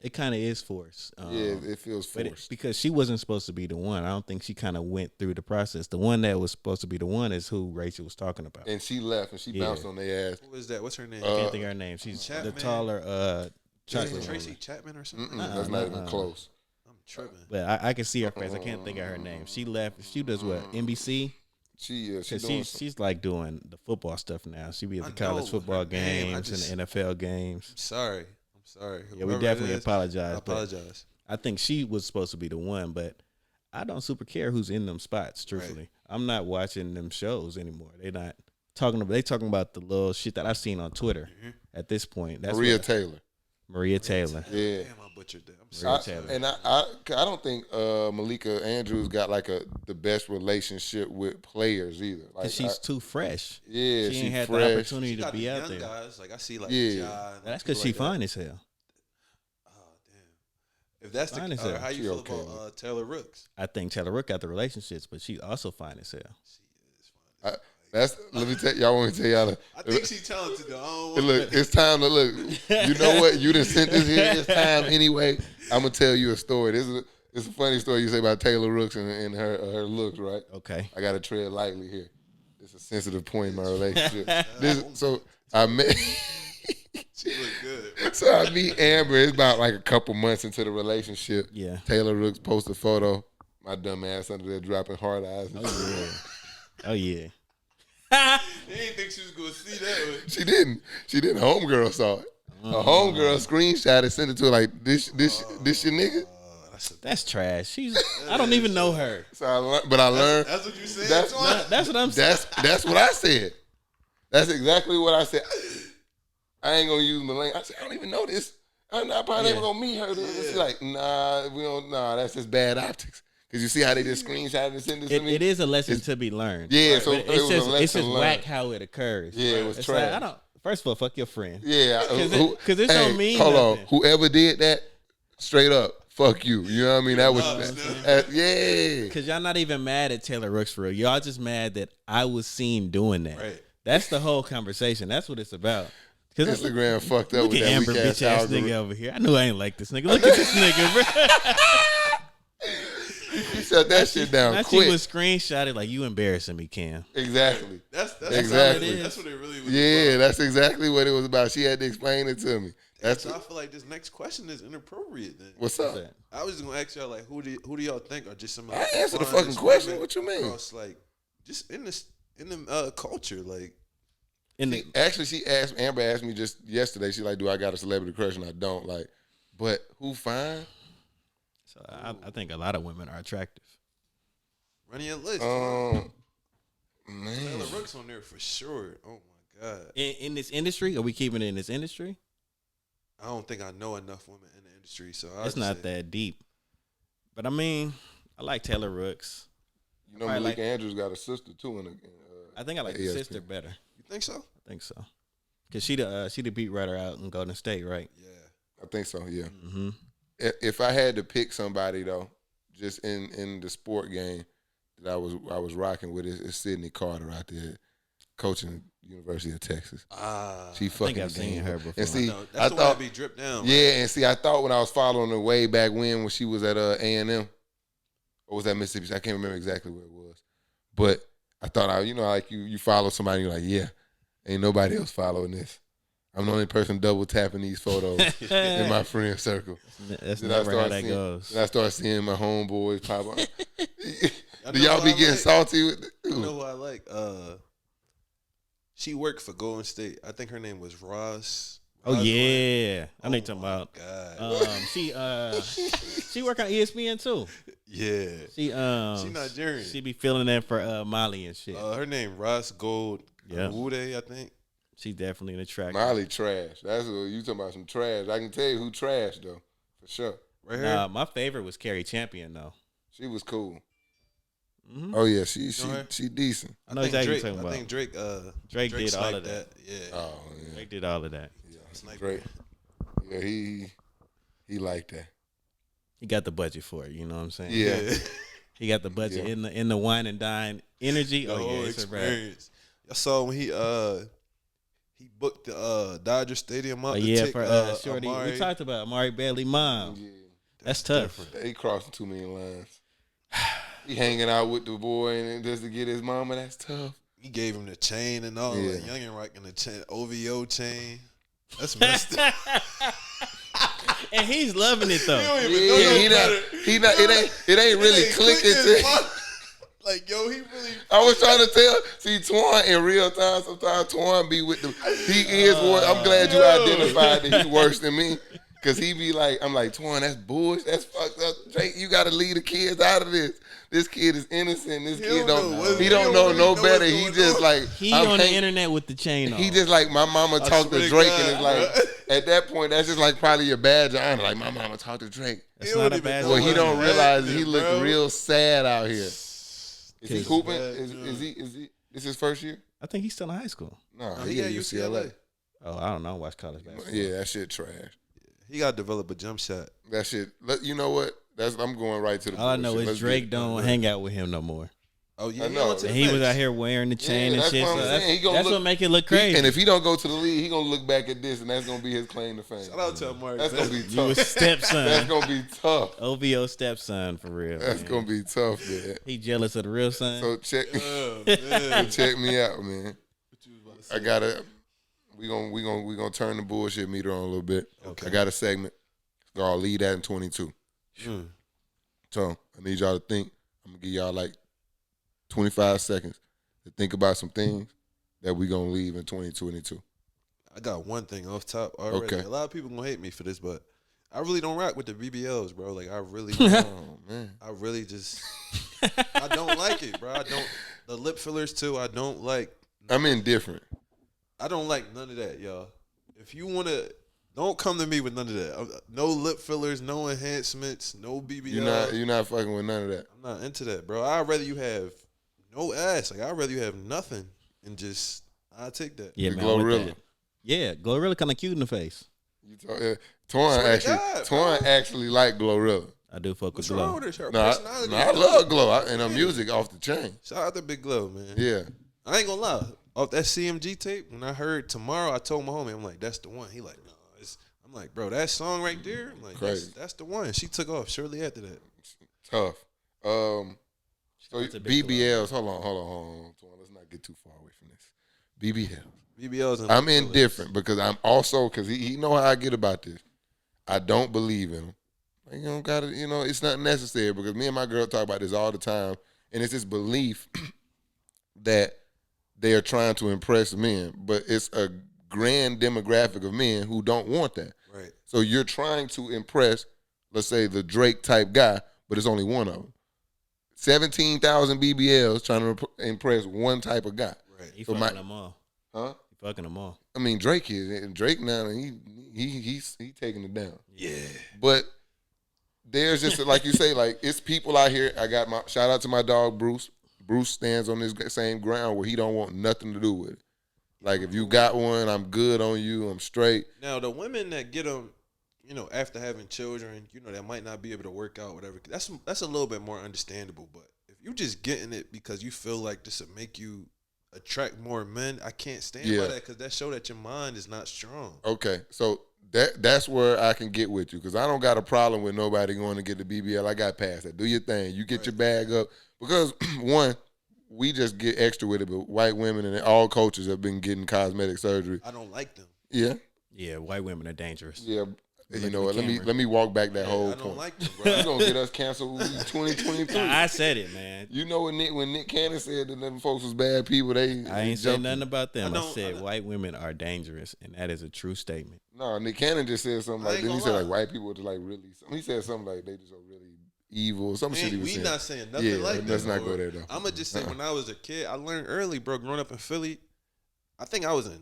It kind of is forced. Yeah, it feels forced. Because she wasn't supposed to be the one. I don't think she kind of went through the process. The one that was supposed to be the one is who Rachel was talking about. And she left, and she bounced on their ass. Who is that? What's her name? I can't think of her name. She's Chapman. the taller Tracy Chapman or something? That's not even close. I'm tripping. But I can see her face. I can't think of her name. She left. She does what? NBC? She's like doing the football stuff now. She be at the college football games and the NFL games. I'm sorry. Sorry. Yeah, we definitely apologize. I apologize. I think she was supposed to be the one, but I don't super care who's in them spots, truthfully. Right. I'm not watching them shows anymore. They talking about the little shit that I've seen on Twitter at this point. That's Maria Taylor. Yeah. Damn, I butchered that. And I don't think Malika Andrews got like the best relationship with players either. Like she's too fresh. Yeah, she ain't had the opportunity to be out there. Guys, like I see, like that's because she fine as hell. If that's the case, how you feel about Taylor Rooks? I think Taylor Rook got the relationships, but she's also fine as hell. She is fine. Let me tell y'all. Want me to tell y'all? I think she's talented though. Look, it's time to look. You know what? You done sent this here. It's time anyway. I'm gonna tell you a story. It's a funny story you say about Taylor Rooks and her looks, right? Okay. I gotta tread lightly here. It's a sensitive point in my relationship. So I met. She look good. So I meet Amber. It's about like a couple months into the relationship. Yeah. Taylor Rooks posts a photo. My dumb ass under there dropping hard eyes. Oh yeah. They didn't think she was gonna see that. She didn't. Homegirl saw it. A homegirl screenshot and sent it to her like this your nigga. That's trash. I don't even know her. So I learned. That's what you said. That's what I'm saying. That's what I said. That's exactly what I said. I ain't gonna use Malane. I said I don't even know this. I'm probably never gonna meet her. She's like, nah, we don't. Nah, that's just bad optics. Cause you see how they just screenshot and send this to me. It is a lesson to be learned. Yeah, right? so it's just whack how it occurs. Yeah, it was trash. Like, first of all, fuck your friend. Yeah, because it don't mean hold nothing. on. Whoever did that, straight up, fuck you. You know what I mean? That was yeah. Because y'all not even mad at Taylor Rooks for real. Y'all just mad that I was seen doing that. Right. That's the whole conversation. That's what it's about. Instagram fucked up look with at that Amber weak bitch ass nigga over here. I knew I ain't like this nigga. Look at this nigga, bro. You shut that shit down quick. She was screenshotted like, you embarrassing me, Cam. Exactly. That's exactly. That's what it really was. Yeah, about. That's exactly what it was about. She had to explain it to me. So I feel like this next question is inappropriate. Then what's up? I was just gonna ask y'all like, who do y'all think are just some? I answered the fucking question. What you mean? Across, like, just in the culture, like. Amber asked me just yesterday. She like, do I got a celebrity crush? And I don't. Like, but who fine? So I think a lot of women are attractive. Run your list. Man, Taylor Rooks on there for sure. Oh my god. In this industry, are we keeping it in this industry? I don't think I know enough women in the industry, so it's not that deep. But I mean, I like Taylor Rooks. You know, Malika Andrews got a sister too. I think I like the sister better. You think so? I think so. Cause she the beat writer out in Golden State, right? Yeah, I think so. Yeah. Mm-hmm. If I had to pick somebody though, just in the sport game that I was rocking with, is Sydney Carter out there coaching University of Texas. I She fucking think I've seen her before. And see, I thought be dripped down. Yeah, right? And see, I thought when I was following her way back when she was at A&M, or was that Mississippi? I can't remember exactly where it was, but I thought like you follow somebody, you're like, yeah, ain't nobody else following this. I'm the only person double tapping these photos in my friend circle. That's never how that goes. Then I start seeing my homeboys pop up. Do y'all be getting salty with it? You know who I like? She worked for Golden State. I think her name was Ross. Oh yeah, I know you're talking about. God. She work on ESPN too. Yeah. She Nigerian. She be filling that for Molly and shit. Her name Ross Gold Wude, I think. She definitely an attraction. Molly trash. That's what you talking about. Some trash. I can tell you who trash though, for sure. Right here. My favorite was Carrie Champion though. She was cool. Mm-hmm. Oh yeah, she decent. I know exactly what you're talking about. I think Drake did all of that. Yeah. Oh yeah. Drake did all of that. Yeah. Drake. Yeah, he liked that. He got the budget for it. You know what I'm saying? Yeah. He got the budget in the wine and dine energy. The whole it's experience. I saw when he booked the Dodger Stadium up. For Shorty. Amari. We talked about Amari Bailey mom. Yeah. That's tough. Different. He crossing too many lines. He hanging out with the boy and just to get his mama. That's tough. He gave him the chain and all. Like Youngin rocking the chain, OVO chain. That's messed up. And he's loving it though. It ain't really clicking. Like, yo, he really. I was trying to tell. See, Twon in real time, sometimes Twon be with the. He is worse. I'm glad you identified that he's worse than me. Cause he be like, I'm like, Twon, that's bullshit. That's fucked up. Drake, you gotta leave the kids out of this. This kid is innocent. This kid don't know no better. He just like he on the internet with the chain on. He just like my mama talked to Drake, and it's like at that point that's just like probably your badge of honor. Like my mama talked to Drake. That's not a badge. Well, he don't realize he look real sad out here. Is he hooping? Is he? This his first year? I think he's still in high school. No, he at UCLA. Oh, I don't know. Watch college basketball. Yeah, that shit trash. He got to develop a jump shot. That shit. You know what? I'm going right to the. All I know is Drake don't hang out with him no more. Oh yeah, I know. And he was out here wearing the chain and shit. What So that's what make it look crazy. And if he don't go to the league, he gonna look back at this, and that's gonna be his claim to fame. Shout out to Mark. That's gonna be tough. You a stepson. That's gonna be tough. OVO stepson for real. That's gonna be tough, man. He jealous of the real son. So check me out, man. I gotta. We gonna turn the bullshit meter on a little bit. Okay. I got a segment. I'll lead that in 22. So I need y'all to think. I'm gonna give y'all like 25 seconds to think about some things that we gonna leave in 2022. I got one thing off top already. Okay. A lot of people gonna hate me for this, but I really don't rock with the BBLs, bro. Like I really don't. Oh man. I really just I don't like it, bro. I don't the lip fillers too. I don't like. I'm indifferent. I don't like none of that, y'all. If you wanna, don't come to me with none of that. No lip fillers, no enhancements, no BBL. You're not fucking with none of that. I'm not into that, bro. I'd rather you have no ass. Like I'd rather you have nothing and just I take that. Yeah, man. Glorilla. Yeah, Glorilla kind of cute in the face. Twon actually like Glorilla. I do fuck What's with wrong Glow. with her? No, I love Glow and her music off the chain. Shout out to Big Glow, man. Yeah. I ain't gonna lie. Off that CMG tape, when I heard Tomorrow, I told my homie, I'm like, that's the one. He like, no. I'm like, bro, that song right there, I'm like, that's the one. She took off shortly after that. Tough. So BBLs, hold on. Let's not get too far away from this. BBLs. I'm indifferent because I'm also, because he know how I get about this. I don't believe in them. You don't gotta, it's not necessary because me and my girl talk about this all the time, and it's this belief that they are trying to impress men, but it's a grand demographic of men who don't want that. Right. So you're trying to impress, let's say, the Drake type guy, but it's only one of them. 17,000 BBLs trying to impress one type of guy. Right. He fucking them all. Huh? He fucking them all. I mean, Drake is. Drake now, he's taking it down. Yeah. But there's just, like you say, like, it's people out here. I got my, shout out to my dog, Bruce. Bruce stands on this same ground where he don't want nothing to do with it. Like, if you got one, I'm good on you. I'm straight. Now, the women that get them, after having children, that might not be able to work out, whatever. That's a little bit more understandable. But if you just getting it because you feel like this will make you attract more men, I can't stand by that because that show that your mind is not strong. Okay, so that's where I can get with you because I don't got a problem with nobody going to get the BBL. I got past that. Do your thing. You get your bag up because, one, we just get extra with it, but white women and all cultures have been getting cosmetic surgery. I don't like them. Yeah? Yeah, white women are dangerous. Yeah. You know what? Let me walk back that whole point. I don't like them, bro. You gonna get us canceled in 2023. I said it, man. You know when Nick Cannon said that them folks was bad people, I ain't saying nothing about them. I said white women are dangerous, and that is a true statement. No, Nick Cannon just said something like this. He said like white people are like really. He said something like they just are really evil. Some shit he was saying. We not saying nothing like that. Let's not go there though. I'm gonna just say when I was a kid, I learned early, bro. Growing up in Philly, I think I was in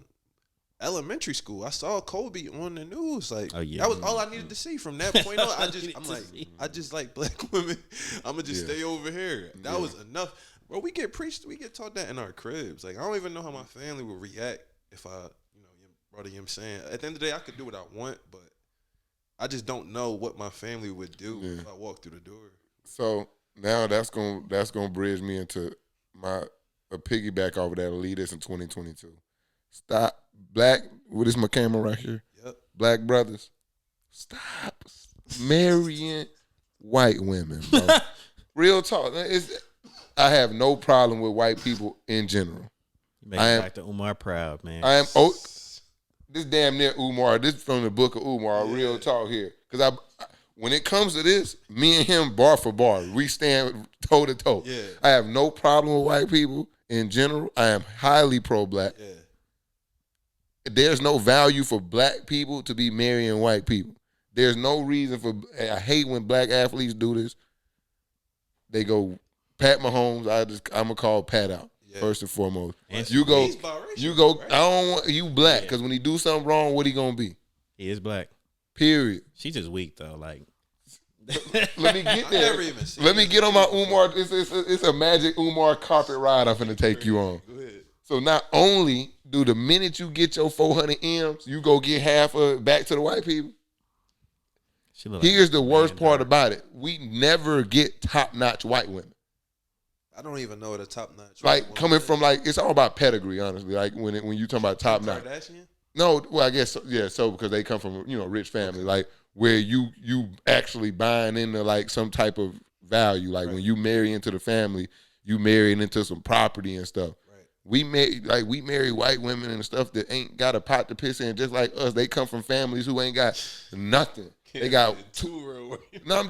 elementary school. I saw Kobe on the news. Like, that was all I needed to see from that point on. I just like black women. I'm gonna just stay over here. That was enough, bro. We get taught that in our cribs. Like, I don't even know how my family would react if I, brother, I'm saying. At the end of the day, I could do what I want, but I just don't know what my family would do if I walked through the door. So now that's gonna bridge me into a piggyback off of that. Lead us in 2022. Stop. What is my camera right here? Yep. Black brothers, stop marrying white women, bro. Real talk. I have no problem with white people in general. You make me like the Umar proud, man. I am. This damn near Umar. This is from the book of Umar. Real talk here, because when it comes to this, me and him bar for bar. We stand toe to toe. Yeah. I have no problem with white people in general. I am highly pro-black. Yeah. There's no value for black people to be marrying white people. There's no reason for. I hate when black athletes do this. They go Pat Mahomes. I'm gonna call Pat out first and foremost. And You go. Right? I don't want you black because when he do something wrong, what he gonna be? He is black. Period. She just weak though. Like, let me get there. Let me get on my Umar. It's a magic Umar carpet ride I'm finna take you on. Go ahead. So not only do the minute you get your 400 M's, you go get half of it back to the white people. Here's the worst part about it. We never get top-notch white women. I don't even know what a top-notch. Like coming from it's all about pedigree, honestly. Like when you talking about top-notch. Kardashian? No, well I guess so because they come from rich family, like where you actually buying into like some type of value. Like when you marry into the family, you marrying into some property and stuff. We marry white women and stuff that ain't got a pot to piss in, just like us. They come from families who ain't got nothing. They got two. No,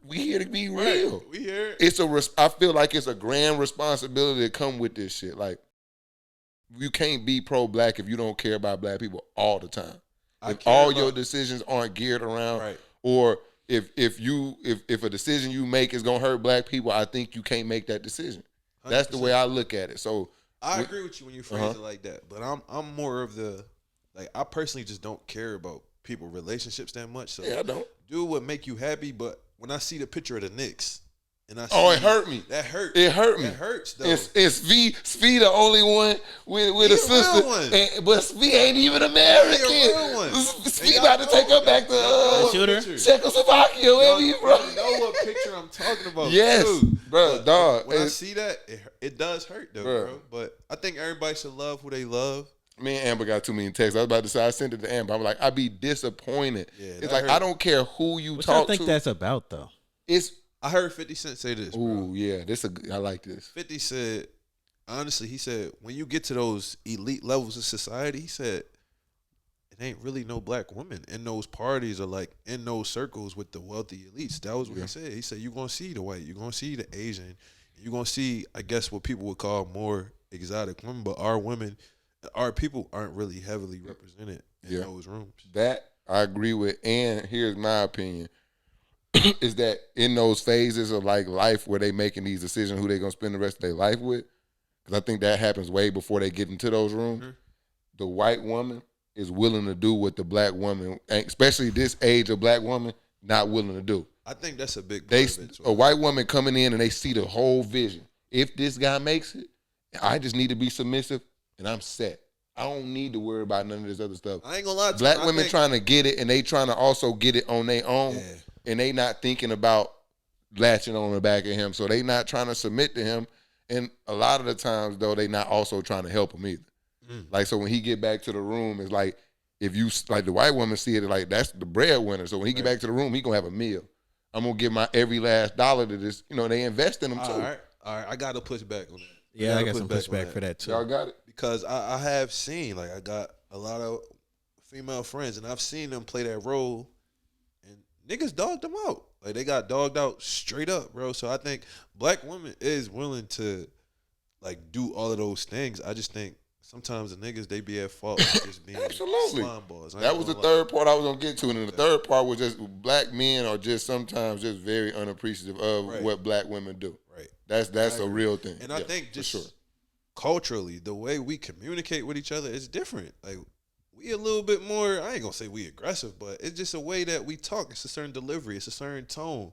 we here to be real. We here. I feel like it's a grand responsibility to come with this shit. Like you can't be pro-black if you don't care about black people all the time. If all your decisions aren't geared around, or if a decision you make is gonna hurt black people, I think you can't make that decision. 100%. That's the way I look at it. So I agree with you when you phrase it like that, but I'm more of the I personally just don't care about people relationships that much. So I don't do what make you happy. But when I see the picture of the Knicks, and I it hurt me. That hurt. It hurt me. That hurts though. It's Svi the only one with a sister, but Svi ain't even American. Svi about to take her back to Czechoslovakia, wherever you from. You know what picture I'm talking about? Yes, bro, dog. When I see that, it does hurt though, bro. But I think everybody should love who they love. Me and Amber got too many texts. I was about to say I sent it to Amber. I'm like, I'd be disappointed. Yeah, it's like hurt. I don't care who you talk to. I think that's about though. I heard 50 Cent say this. Ooh, yeah, I like this. 50 said, honestly, he said, when you get to those elite levels of society, he said, it ain't really no black women in those parties or like in those circles with the wealthy elites. That was what he said. He said, you're going to see the white, you're going to see the Asian, you're going to see, I guess, what people would call more exotic women, but our people aren't really heavily represented in those rooms. That I agree with, and here's my opinion. Is that in those phases of like life where they making these decisions who they gonna spend the rest of their life with? Because I think that happens way before they get into those rooms. Mm-hmm. The white woman is willing to do what the black woman, especially this age of black woman, not willing to do. I think that's a big part of it. A white woman coming in and they see the whole vision. If this guy makes it, I just need to be submissive and I'm set. I don't need to worry about none of this other stuff. I ain't gonna lie to you. Black women trying to get it and they trying to also get it on their own. Yeah. And they not thinking about latching on the back of him. So they not trying to submit to him. And a lot of the times, though, they not also trying to help him either. Like, so when he get back to the room, it's like, if you, like the white woman see it, like, that's the breadwinner. So when he get back to the room, he going to have a meal. I'm going to give my every last dollar to this. They invest in him, too. All right. I got to push back on that. Yeah, I got some pushback for that, too. Y'all got it? Because I have seen, like, I got a lot of female friends, and I've seen them play that role. Niggas dogged them out. Like, they got dogged out straight up, bro. So I think black women is willing to, like, do all of those things. I just think sometimes the niggas, they be at fault for just being slime balls. That was the third part I was going to get to. And then the third part was just black men are just sometimes just very unappreciative of what black women do. Right. That's a real thing. And I think just culturally, the way we communicate with each other is different. Like, we a little bit more, I ain't gonna say we aggressive, but it's just a way that we talk. It's a certain delivery. It's a certain tone.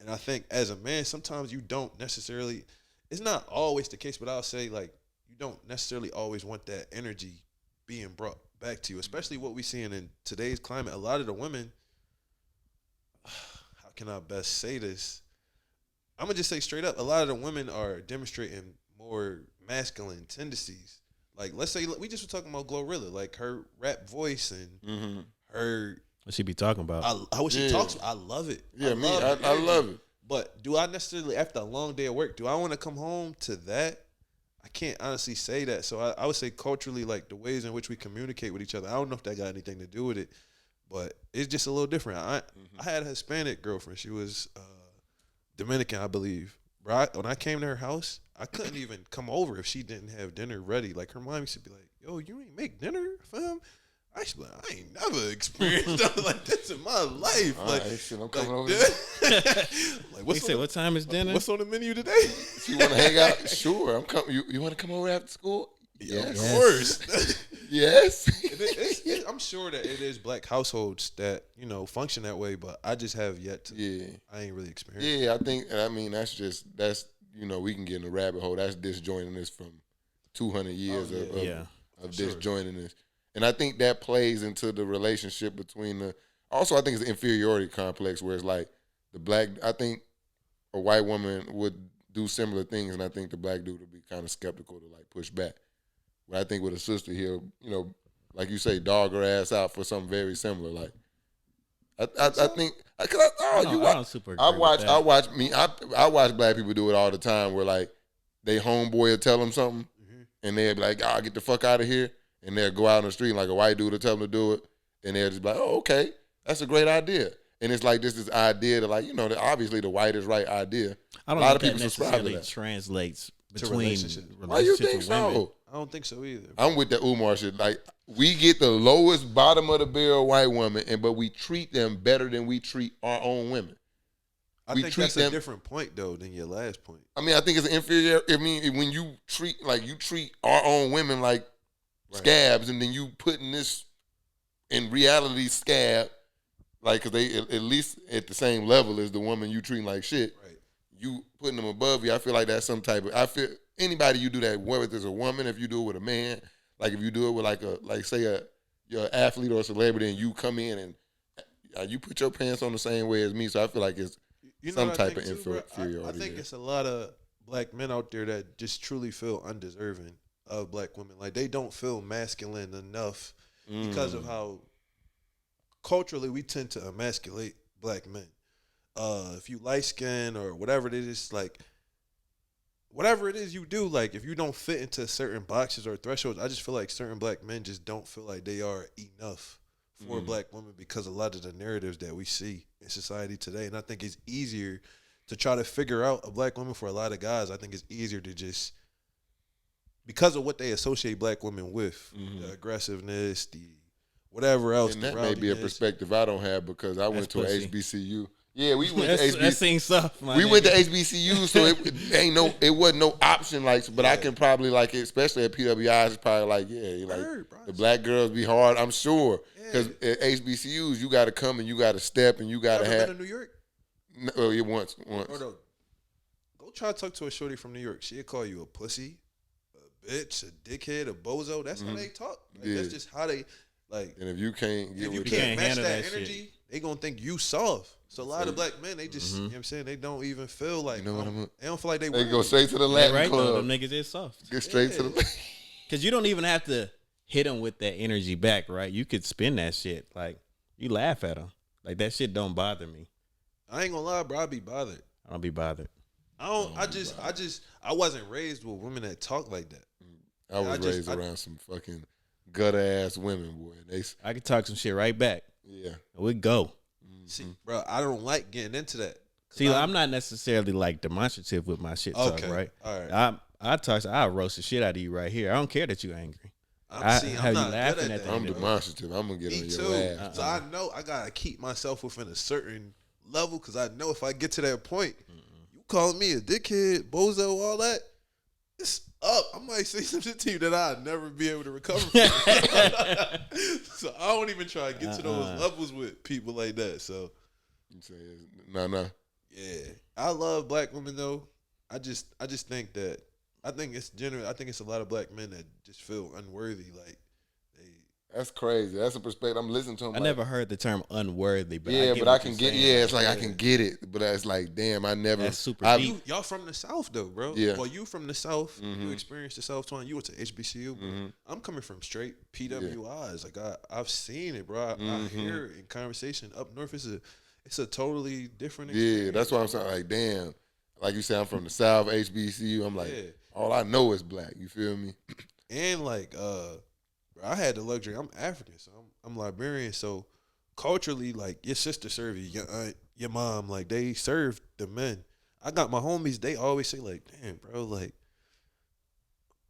And I think as a man, sometimes you don't necessarily, it's not always the case, but I'll say, like, you don't necessarily always want that energy being brought back to you, especially what we seeing in today's climate. A lot of the women, how can I best say this? I'm gonna just say straight up, a lot of the women are demonstrating more masculine tendencies. Like, let's say we just were talking about Glorilla, like her rap voice and her. What she be talking about? How she talks. I love it. Yeah, I love it. But do I necessarily, after a long day of work, do I want to come home to that? I can't honestly say that. So I would say culturally, like the ways in which we communicate with each other, I don't know if that got anything to do with it. but it's just a little different. I had a Hispanic girlfriend. She was Dominican, I believe. Bro, when I came to her house, I couldn't even come over if she didn't have dinner ready. Like, her mom used to be like, yo, you ain't make dinner, fam? I used to be like, I ain't never experienced something like this in my life. All like, right, shit, I'm coming over. like, He said, what time is dinner? What's on the menu today? If you want to hang out, sure. I'm coming. You want to come over after school? Yes. Of course. Yes. I'm sure that it is black households that, you know, function that way, but I just have yet to. Yeah. I ain't really experienced. Yeah, I think, I mean, that's you know, we can get in a rabbit hole. That's disjoining this from 200 years of disjoining this. And I think that plays into the relationship between also I think it's an inferiority complex where it's like I think a white woman would do similar things, and I think the black dude would be kind of skeptical to like push back. But I think with a sister here, you know, like you say, dog her ass out for something very similar. Like, I think, I watch black people do it all the time where like they homeboy will tell them something and they'll be like, get the fuck out of here. And they'll go out on the street like a white dude will tell them to do it. And they'll just be like, oh, okay, that's a great idea. And it's like this idea that like, you know, that obviously the white is right idea. I don't a lot think of people that subscribe to necessarily that. translates between relationship. Why you think with women. so? I don't think so either. I'm with the Umar shit. Like, we get the lowest bottom of the barrel white woman, but we treat them better than we treat our own women. I think that's a different point though than your last point. I mean, I think it's an inferior. I mean, when you treat our own women like scabs, and then you putting this in reality scab, like, because they at least at the same level as the woman you treating like shit. Right. You putting them above you. I feel like that's some type of. I feel anybody you do that, whether it's a woman, if you do it with a man, like if you do it with you're an athlete or a celebrity, and you come in and you put your pants on the same way as me. So I feel like it's some type of inferiority. I think it's a lot of black men out there that just truly feel undeserving of black women. Like, they don't feel masculine enough because of how culturally we tend to emasculate black men. If you light skin or whatever it is, like, whatever it is you do, like, if you don't fit into certain boxes or thresholds, I just feel like certain black men just don't feel like they are enough for black women because a lot of the narratives that we see in society today. And I think it's easier to try to figure out a black woman for a lot of guys. I think it's easier to just, because of what they associate black women with, the aggressiveness, the whatever else. And that may be a perspective I don't have because I went to an HBCU. Yeah, we went to HBCU. That seems soft, we went to HBCU, so it wasn't no option. Like, but I can probably like it, especially at PWIs. It's probably like the black girls be hard. I'm sure because at HBCUs you got to come and you got to step and you got to have. Been to New York? No, once. Or no, go try to talk to a shorty from New York. She'll call you a pussy, a bitch, a dickhead, a bozo. That's how they talk. Like, that's just how they like. And if you can't match that energy, shit, they gonna think you soft. So a lot of black men, they just, you know what I'm saying, they don't even feel like, they don't feel like they go straight to the Latin club. Them niggas is soft. Get straight to the. Because you don't even have to hit them with that energy back, right? You could spin that shit. Like, you laugh at them. Like, that shit don't bother me. I ain't gonna lie, bro. I be bothered. I don't be bothered. I wasn't raised with women that talk like that. I was raised around some fucking gutter ass women, boy. I could talk some shit right back. Yeah. We'd go. See, bro, I don't like getting into that. See, I'm not necessarily like demonstrative with my shit talk, right? All right. I roast the shit out of you right here. I don't care that you angry. I'm not good at that. I'm demonstrative. I'm gonna get on your ass. So I know I gotta keep myself within a certain level because I know if I get to that point, you calling me a dickhead, bozo, all that, it's up. I might say some shit to you that I'd never be able to recover from. So I don't even try to get to those levels with people like that. So you say no. Yeah, I love black women though. I just think that I think it's a lot of black men that just feel unworthy. Like that's crazy. That's a perspective. I'm listening to him. I never heard the term unworthy, but I can get. Yeah, it's like I can get it, but it's like, damn, I never. That's super deep. Y'all from the South though, bro. Yeah. Well, you from the South. You experienced the South. Twon. You went to HBCU. I'm coming from straight PWIs. Like I, I've seen it, bro. I hear it in conversation up north. It's a totally different experience. Yeah, that's why I'm saying. Like, damn. Like you said, I'm from the South, HBCU. I'm like, all I know is black. You feel me? And like, I had the luxury. I'm African, so I'm Liberian. So culturally, like your sister serve you, your aunt, your mom, like they serve the men. I got my homies, they always say like, damn, bro, like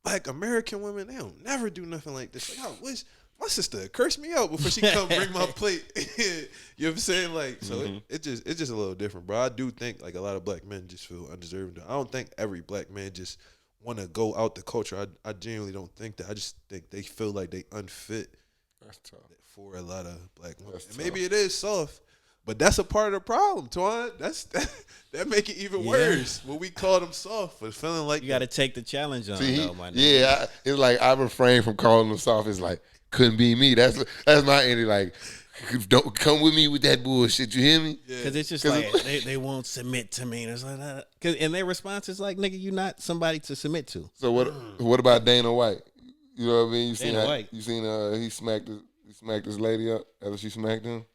Black American women, they don't never do nothing like this. Like, I wish my sister cursed me out before she come bring my plate. You know what I'm saying? Like, so it's just a little different, bro. I do think like a lot of black men just feel undeserving. I don't think every black man just want to go out the culture. I genuinely don't think that. I just think they feel like they unfit for a lot of black women. And maybe it is soft, but that's a part of the problem, Twon. That make it even worse when we call them soft for feeling like you got to take the challenge on. See, though, my nigga. yeah, it's like I refrain from calling them soft. It's like couldn't be me. That's my energy. Like, don't come with me with that bullshit. You hear me? Because it's just like they won't submit to me. And it's like that. And their response is like, nigga, you not somebody to submit to. So what about Dana White? You know what I mean? You Dana White. You seen he smacked this lady up after she smacked him?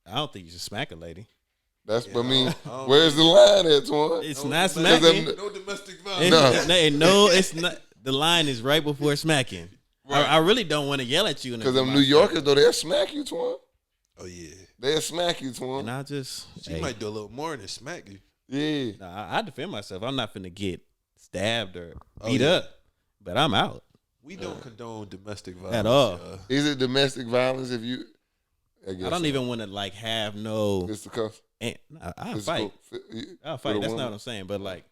I don't think you should smack a lady. That's what I mean. Where's the line at, Twon? It's not smacking. No domestic violence. No, it's not. The line is right before smacking. Right. I really don't want to yell at you. Because them New Yorkers, though, they'll smack you, Twon. Oh, yeah. They'll smack you, Twon. And I just... She might do a little more than smack you. Yeah. Nah, I defend myself. I'm not finna get stabbed or beat up. But I'm out. We don't condone domestic violence. At all. Is it domestic violence if you... I don't even want to, like, have no... It's the cuff. I'll fight. I'll fight. That's not what I'm saying. But, like,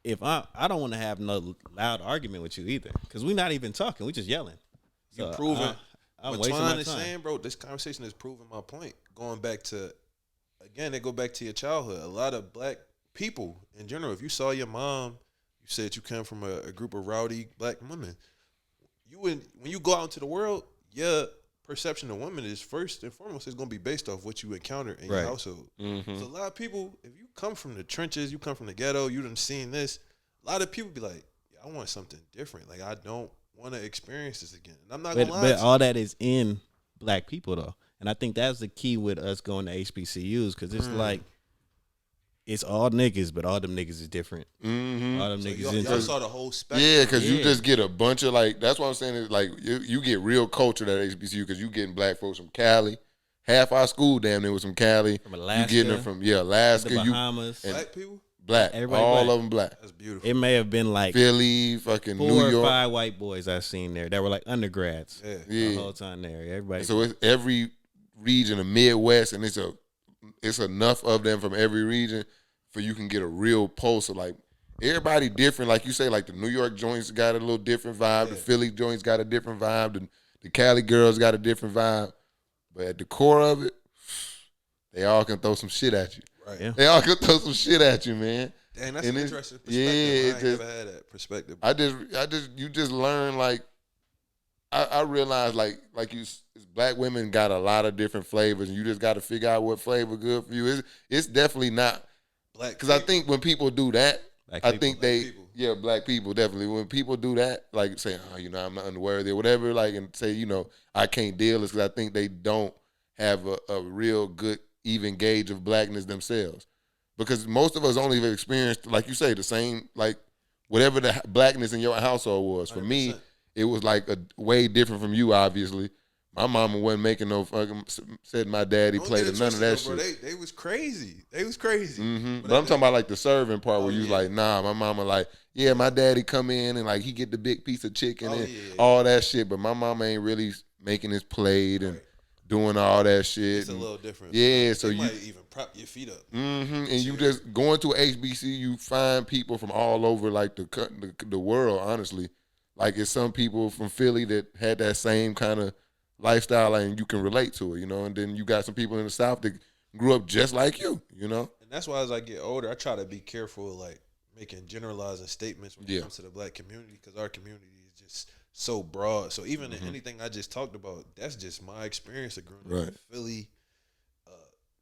if I don't want to have no loud argument with you either. Because we're not even talking. We're just yelling. You proving I'm what Twon is saying, bro. This conversation is proving my point. Going back to, again, they go back to your childhood. A lot of black people in general, if you saw your mom, you said you come from a group of rowdy black women. When you go out into the world, your perception of women is first and foremost is going to be based off what you encounter in your household. So a lot of people, if you come from the trenches, you come from the ghetto, you done seen this, a lot of people be like, yeah, I want something different. Like, I don't want to experience this again. And I'm not gonna lie. But all that is in black people though, and I think that's the key with us going to HBCUs because it's like it's all niggas, but all them niggas is different. All them so niggas. y'all saw the whole spectrum. Yeah, because you just get a bunch of like. That's what I'm saying is like you get real culture at HBCU because you getting black folks from Cali. Half our school damn near was from Cali. From Alaska. You getting them from Alaska, the Bahamas. Black people. Black. Everybody all black. of them black. That's beautiful. It may have been like Philly, fucking 4 New or York. 5 white boys I seen there that were like undergrads. Yeah. The whole time there. Everybody. So it's every region of Midwest, and it's enough of them from every region for you can get a real pulse of like everybody different. Like you say, like the New York joints got a little different vibe. The Philly joints got a different vibe. The Cali girls got a different vibe. But at the core of it, they all can throw some shit at you. Right. Yeah. They all can throw some shit at you, man. Dang, that's And an interesting perspective. I never had that perspective. You just learn like I realized like black women got a lot of different flavors, and you just got to figure out what flavor good for you. It's definitely not black because I think when people do that, black people definitely when people do that, like say, oh, you know, I'm not unworthy or whatever, like and say, you know, I can't deal this because I think they don't have a real good even gauge of blackness themselves. Because most of us only have experienced, like you say, the same, like whatever the blackness in your household was. For 100%. Me, it was like a way different from you, obviously. My mama wasn't making no fucking, said my daddy played or none of that shit. Bro, they was crazy. They was crazy. But I'm talking about like the serving part where you like, nah, my mama like, yeah, my daddy come in and like he get the big piece of chicken and all that shit. But my mama ain't really making his plate and doing all that shit. It's a little different. Yeah, so you might even prop your feet up. And you just going to HBC, you find people from all over like the world. Honestly, like it's some people from Philly that had that same kind of lifestyle, and you can relate to it, you know. And then you got some people in the South that grew up just like you, you know. And that's why as I get older, I try to be careful, like making generalizing statements when it comes to the black community, because our community is just so broad. So even in anything I just talked about, that's just my experience of growing up in Philly,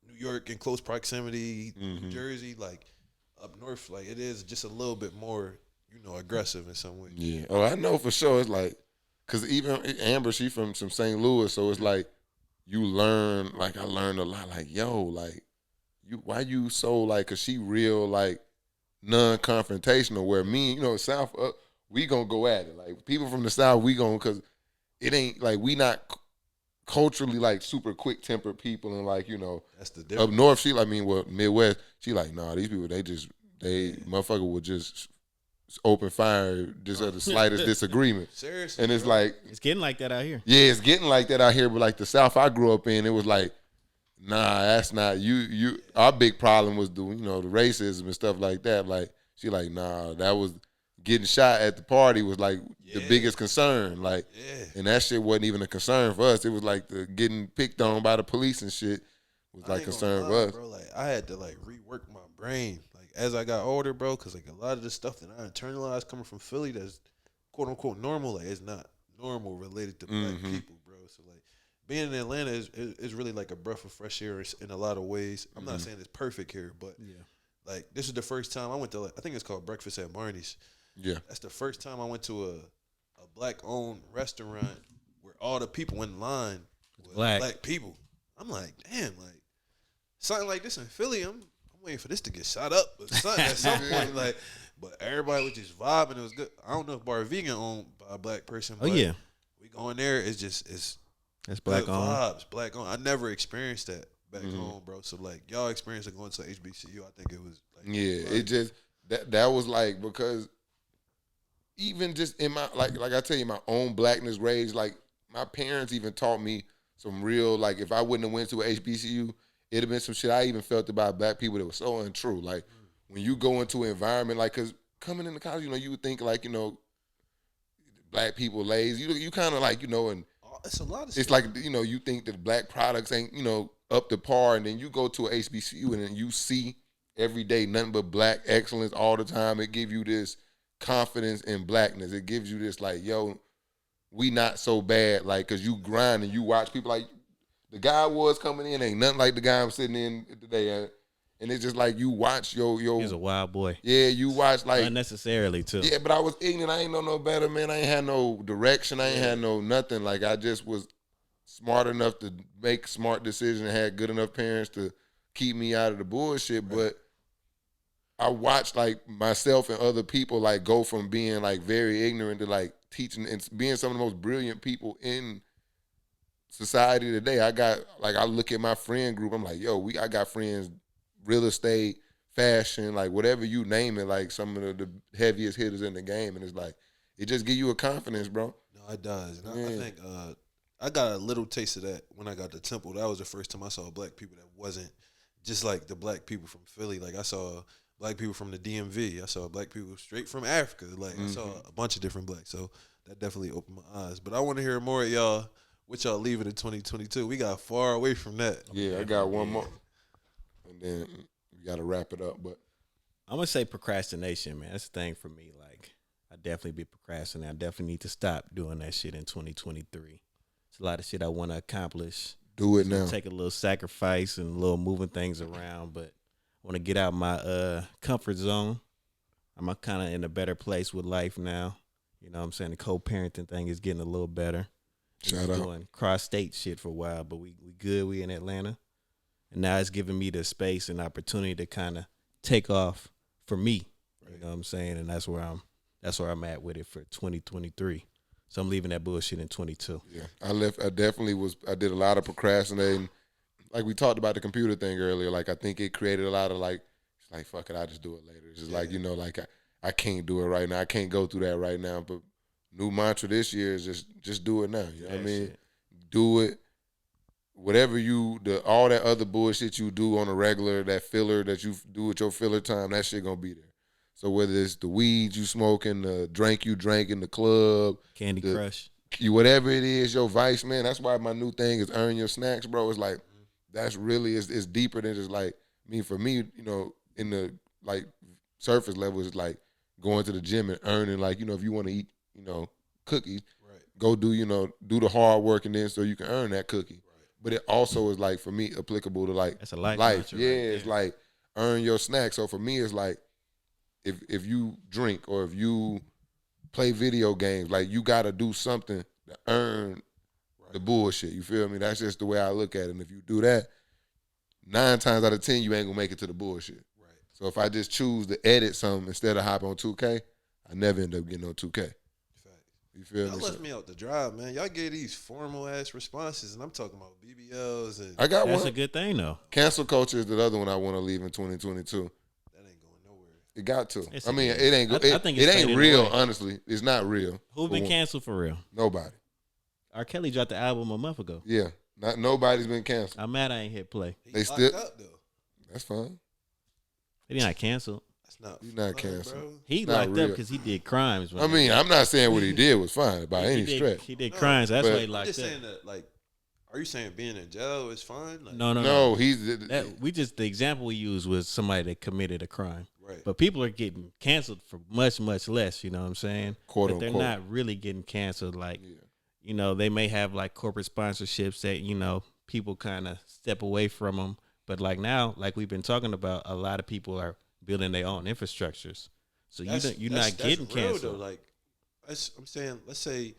New York in close proximity, New Jersey, like up north, like it is just a little bit more, you know, aggressive in some ways. Yeah. Oh, I know for sure. It's like, cause even Amber, she from St. Louis, so it's like you learn. Like I learned a lot. Like yo, like why you so like? Cause she real like non-confrontational. Where me, you know, South. We gonna go at it. Like people from the South, we gonna, cause it ain't like we not culturally like super quick tempered people, and like That's the up difference. north she like Midwest she like nah, these people they motherfucker would just open fire just at the slightest disagreement. Seriously, And it's bro. like It's getting like that out here. yeah, it's getting like that out here, but like the South I grew up in, it was like nah, that's not you. Our big problem was the the racism and stuff like that. Like she like nah, that was getting shot at the party was like the biggest concern. Like, and that shit wasn't even a concern for us. It was like the getting picked on by the police and shit was like concern for us. Bro, like I had to like rework my brain like as I got older, bro, because like a lot of the stuff that I internalized coming from Philly that's quote unquote normal, like it's not normal related to black people, bro. So like being in Atlanta is really like a breath of fresh air in a lot of ways. I'm not saying it's perfect here, but like this is the first time I went to I think it's called Breakfast at Marnie's. Yeah, that's the first time I went to a black owned restaurant where all the people in line was black people. I'm like, damn, like something like this in Philly. I'm waiting for this to get shot up or something at some point. Like, but everybody was just vibing. It was good. I don't know if Bar Vegan owned by a black person. But we going there. It's black owned vibes, black owned. I never experienced that back home, bro. So like y'all experienced it going to HBCU. I think it was like it just that was like because. Even just in my like I tell you, my own blackness raised, like my parents even taught me some real, like if I wouldn't have went to a HBCU, it'd have been some shit I even felt about black people that was so untrue. Like when you go into an environment, like cause coming into college, you would think like, black people lazy. You kind of like, and it's a lot of it's shit. like, you think that black products ain't, up to par, and then you go to a HBCU and then you see every day nothing but black excellence all the time. It give you this confidence in blackness. It gives you this like, yo, we not so bad, like, cause you grind and you watch people like the guy was coming in ain't nothing like the guy I'm sitting in today, and it's just like you watch yo. He's a wild boy. Yeah, you watch like unnecessarily too. Yeah, but I was ignorant. I ain't know no better, man. I ain't had no direction. I ain't had no nothing. Like I just was smart enough to make smart decisions and had good enough parents to keep me out of the bullshit, but I watched like myself and other people like go from being like very ignorant to like teaching and being some of the most brilliant people in society today. I look at my friend group. I'm like, yo, I got friends, real estate, fashion, like whatever you name it, like some of the heaviest hitters in the game. And it's like, it just give you a confidence, bro. No, it does. And I think I got a little taste of that when I got to Temple. That was the first time I saw black people that wasn't just like the black people from Philly. Like I saw black people from the DMV. I saw black people straight from Africa. Like I saw a bunch of different blacks. So that definitely opened my eyes. But I want to hear more of y'all. What y'all leaving in 2022? We got far away from that. Yeah, I got one more. And then we got to wrap it up. But I'm going to say procrastination, man. That's the thing for me. Like, I definitely be procrastinating. I definitely need to stop doing that shit in 2023. It's a lot of shit I want to accomplish. Do it now. Take a little sacrifice and a little moving things around, but I want to get out my comfort zone. I'm kind of in a better place with life now. You know what I'm saying? The co-parenting thing is getting a little better. Shout out. Doing cross-state shit for a while, but we good. We in Atlanta. And now it's giving me the space and opportunity to kind of take off for me. You know what I'm saying? And that's where I'm at with it for 2023. So I'm leaving that bullshit in 22. Yeah, I did a lot of procrastinating. Like we talked about the computer thing earlier. Like I think it created a lot of like, it's like fuck it, I'll just do it later. It's just like like I can't do it right now. I can't go through that right now. But new mantra this year is just do it now. You know what I mean? Shit. Do it. Whatever all that other bullshit you do on a regular, that filler that you do with your filler time, that shit gonna be there. So whether it's the weed you smoking, the drink you drank in the club, Candy Crush, whatever it is, your vice, man. That's why my new thing is earn your snacks, bro. It's like that's really it's deeper than just like for me, in the like surface level, it's like going to the gym and earning like if you want to eat cookies, go do the hard work and then so you can earn that cookie. But it also is like for me applicable to like that's a life. Yeah, it's like earn your snack. So for me, it's like if you drink or if you play video games, like you got to do something to earn the bullshit. You feel me? That's just the way I look at it. And if you do that, 9 times out of 10, you ain't gonna make it to the bullshit. Right. So if I just choose to edit something instead of hop on 2K, I never end up getting on 2K. You feel Y'all me? left me out the drive, man. Y'all gave these formal ass responses, and I'm talking about BBLs and I got That's one. a good thing though. Cancel culture is the other one I want to leave in 2022. that ain't going nowhere. It got to. Yes, I mean, it it ain't. is. I think it's it ain't fading real. away. Honestly, it's not real. Who been canceled for real? Nobody. R. Kelly dropped the album a month ago. Yeah, not nobody's been canceled. I'm mad I ain't hit play. He They locked still- up though. That's fine. He not canceled. That's not. He's not fun, canceled. bro. He Not locked up real. because he did crimes. I mean, I'm not saying what he did was fine by any stretch. He did No, crimes. That's but- why he I'm locked just up. saying that, like, are you saying being in jail is fine? Like, No, No, he's the example we used was somebody that committed a crime. right. But people are getting canceled for much, much less. You know what I'm saying? Quote but they're unquote. not really getting canceled. Like, Yeah. you know, they may have like corporate sponsorships that, you know, people kind of step away from them. But like now, like we've been talking about, a lot of people are building their own infrastructures. So you're not getting real, canceled. though. Like, I'm saying, let's say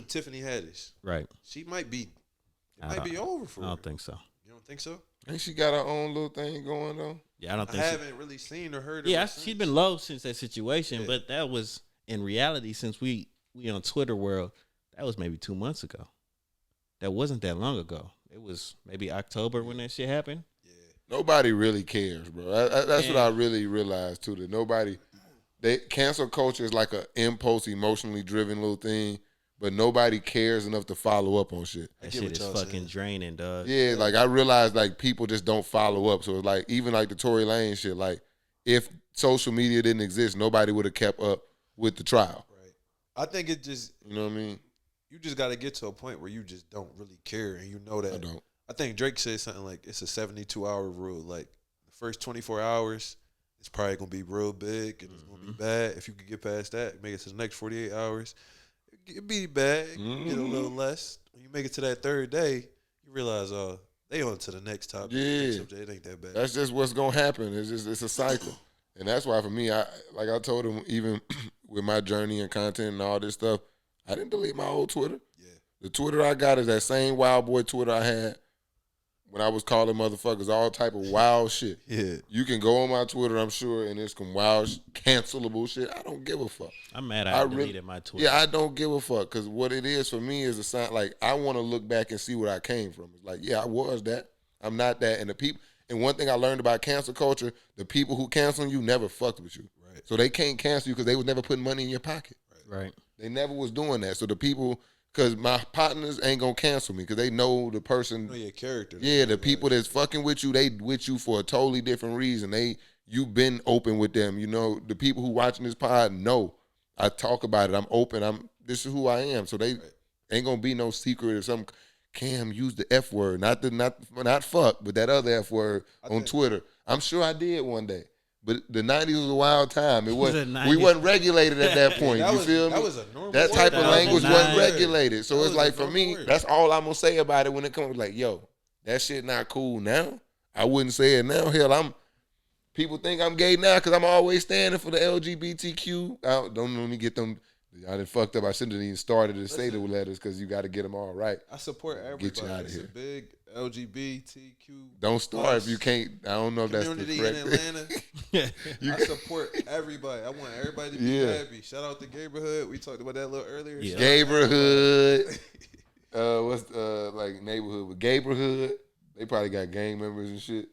Tiffany Haddish. Right. She might be. It I might don't- be over for I her. don't think so. You don't think so? Ain't she got her own little thing going though? Yeah, I don't I think so. haven't really seen or heard of Yeah, her she's since. been low since that situation, Yeah. but that was in reality since we on Twitter world. That was maybe 2 months ago. That wasn't that long ago. It was maybe October when that shit happened. Yeah. Nobody really cares, bro. That's what Yeah. I really realized too. That nobody, cancel culture is like a impulse, emotionally driven little thing, but nobody cares enough to follow up on shit. I That get shit what is y'all fucking saying. draining, dog. Yeah, like I realized like people just don't follow up. So it's like even like the Tory Lane shit, like if social media didn't exist, nobody would have kept up with the trial. Right. I think it just, You know what I mean? you just got to get to a point where you just don't really care, and you know that. I don't. I think Drake said something like it's a 72-hour rule. Like the first 24 hours, it's probably gonna be real big and it's gonna be bad. If you could get past that, make it to the next 48 hours, it be bad. You get a little less. When you make it to that third day, you realize, they on to the next topic. Yeah. Next subject, it ain't that bad. That's just what's gonna happen. It's a cycle, and that's why for me, I told him even with my journey and content and all this stuff, I didn't delete my old Twitter. Yeah. The Twitter I got is that same wild boy Twitter I had when I was calling motherfuckers all type of wild shit. Yeah. You can go on my Twitter, I'm sure, and it's some wild, cancelable shit. I don't give a fuck. I'm mad I I really- deleted my Twitter. Yeah, I don't give a fuck because what it is for me is a sign. Like I want to look back and see where I came from. It's like, yeah, I was that. I'm not that. And the people. And one thing I learned about cancel culture: the people who cancel you never fucked with you, Right. so they can't cancel you because they was never putting money in your pocket. Right. They never was doing that. So the people, because my partners ain't gonna cancel me because they know the person. You know your character. Yeah, the people that's fucking with you, they with you for a totally different reason. You been open with them. You know, the people who watching this pod know I talk about it. I'm open. This is who I am. So they ain't gonna be no secret if some Cam used the F word, not fuck, but that other F word on Twitter. I'm sure I did one day. But the 90s was a wild time. It was The we 90s. wasn't regulated at that point. That you was, feel me? that was a normal That type word. of language wasn't 2009. regulated. So That it's was like a for normal me, word. that's all I'm gonna say about it when it comes like, yo, that shit not cool now. I wouldn't say it now. Hell, people think I'm gay now because I'm always standing for the LGBTQ. Don't let me get them. I done fucked up. I shouldn't have even started to say the letters because you got to get them all right. I support everybody. Get you outta It's here. a big LGBTQ. Don't start if you can't. I don't know if that's the community in correct. Atlanta. I support everybody. I want everybody to be Yeah. happy. Shout out to Neighborhood. We talked about that a little earlier. Yeah. Shout out to Neighborhood. What's like neighborhood with Neighborhood? They probably got gang members and shit.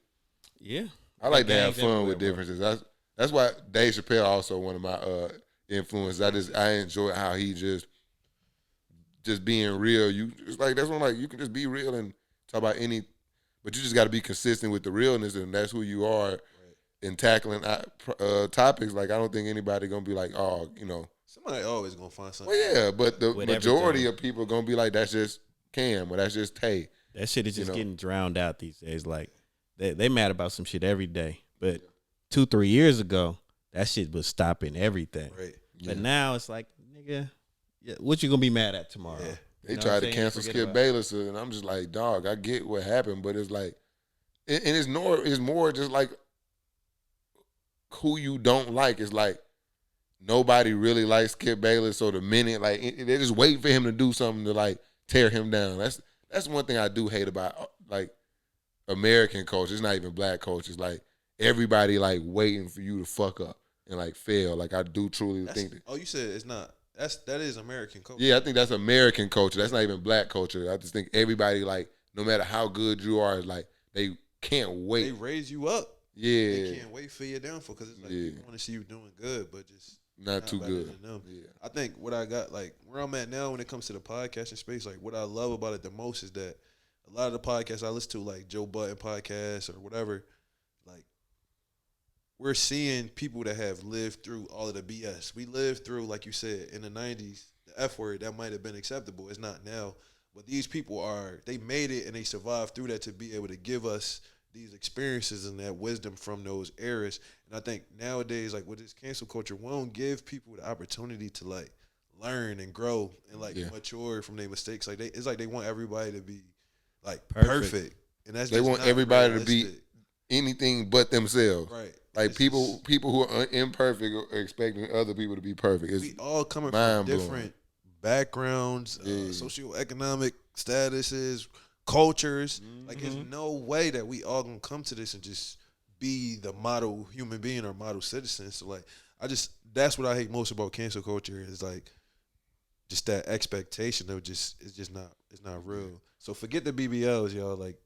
Yeah. I like to have Gangs fun with everywhere, differences. That's why Dave Chappelle also one of my influences. I enjoy how he just being real. You just like that's when like you can just be real and talk about any, but you just got to be consistent with the realness, and that's who you are in tackling topics. Like I don't think anybody gonna be like, oh, you know. Somebody always gonna find something. Well, yeah, but the With majority everything. of people gonna be like, that's just Cam or that's just Tay. That shit is just You know. getting drowned out these days. Like they mad about some shit every day. But 2-3 years ago, that shit was stopping everything. Right. But now it's like, nigga, yeah, what you gonna be mad at tomorrow? Yeah. They You know tried what I'm to saying? cancel Forget Skip about- Bayless, and I'm just like, dog, I get what happened, but it's like, and it's more just like who you don't like. It's like nobody really likes Skip Bayless, so the minute like they just wait for him to do something to like tear him down. That's one thing I do hate about like American culture. It's not even black culture. It's like everybody like waiting for you to fuck up and like fail. Like I do truly think that. Oh, you said it's not that is American culture. Yeah, I think that's American culture. That's not even black culture. I just think everybody, like, no matter how good you are, like, they can't wait. They raise you up. Yeah. They can't wait for your downfall because it's like people want to see you doing good, but just not too good. Yeah. I think what I got, like, where I'm at now when it comes to the podcasting space, like, what I love about it the most is that a lot of the podcasts I listen to, like Joe Budden podcast or whatever, like, we're seeing people that have lived through all of the BS. We lived through, like you said, in the 90s, the F word, that might have been acceptable. It's not now. But these people they made it and they survived through that to be able to give us these experiences and that wisdom from those eras. And I think nowadays, like, with this cancel culture, we don't give people the opportunity to, like, learn and grow and, like, mature from their mistakes. Like, it's like they want everybody to be, like, perfect. And that's they want everybody to be anything but themselves. Right. Like, people who are imperfect are expecting other people to be perfect. We all coming from different backgrounds, socioeconomic statuses, cultures. Like, there's no way that we all gonna come to this and just be the model human being or model citizen. So, like, that's what I hate most about cancel culture is, like, just that expectation of it's not real. So forget the BBLs, y'all. Like,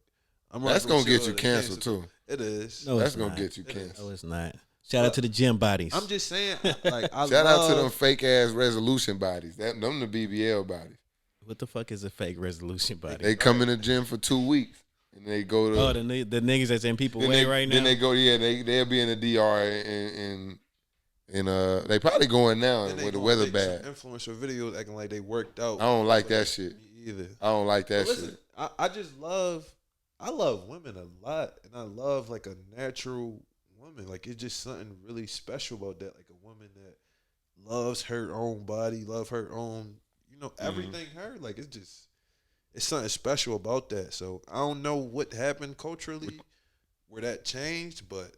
that's gonna get you canceled too. It is. No, that's gonna get you canceled. No, it's not. Shout out to the gym bodies. I'm just saying, like, shout out to them fake ass resolution bodies. Them the BBL bodies. What the fuck is a fake resolution body? They come in the gym for 2 weeks and they go to the niggas that's in people way right now. Then they go they'll be in the DR and they probably going now with the weather bad. Influencer videos acting like they worked out. I don't like that shit. Me either. I don't like that shit. I love women a lot, and I love, like, a natural woman. Like, it's just something really special about that. Like, a woman that loves her own body, love her own, everything her. Like, it's something special about that. So I don't know what happened culturally where that changed, but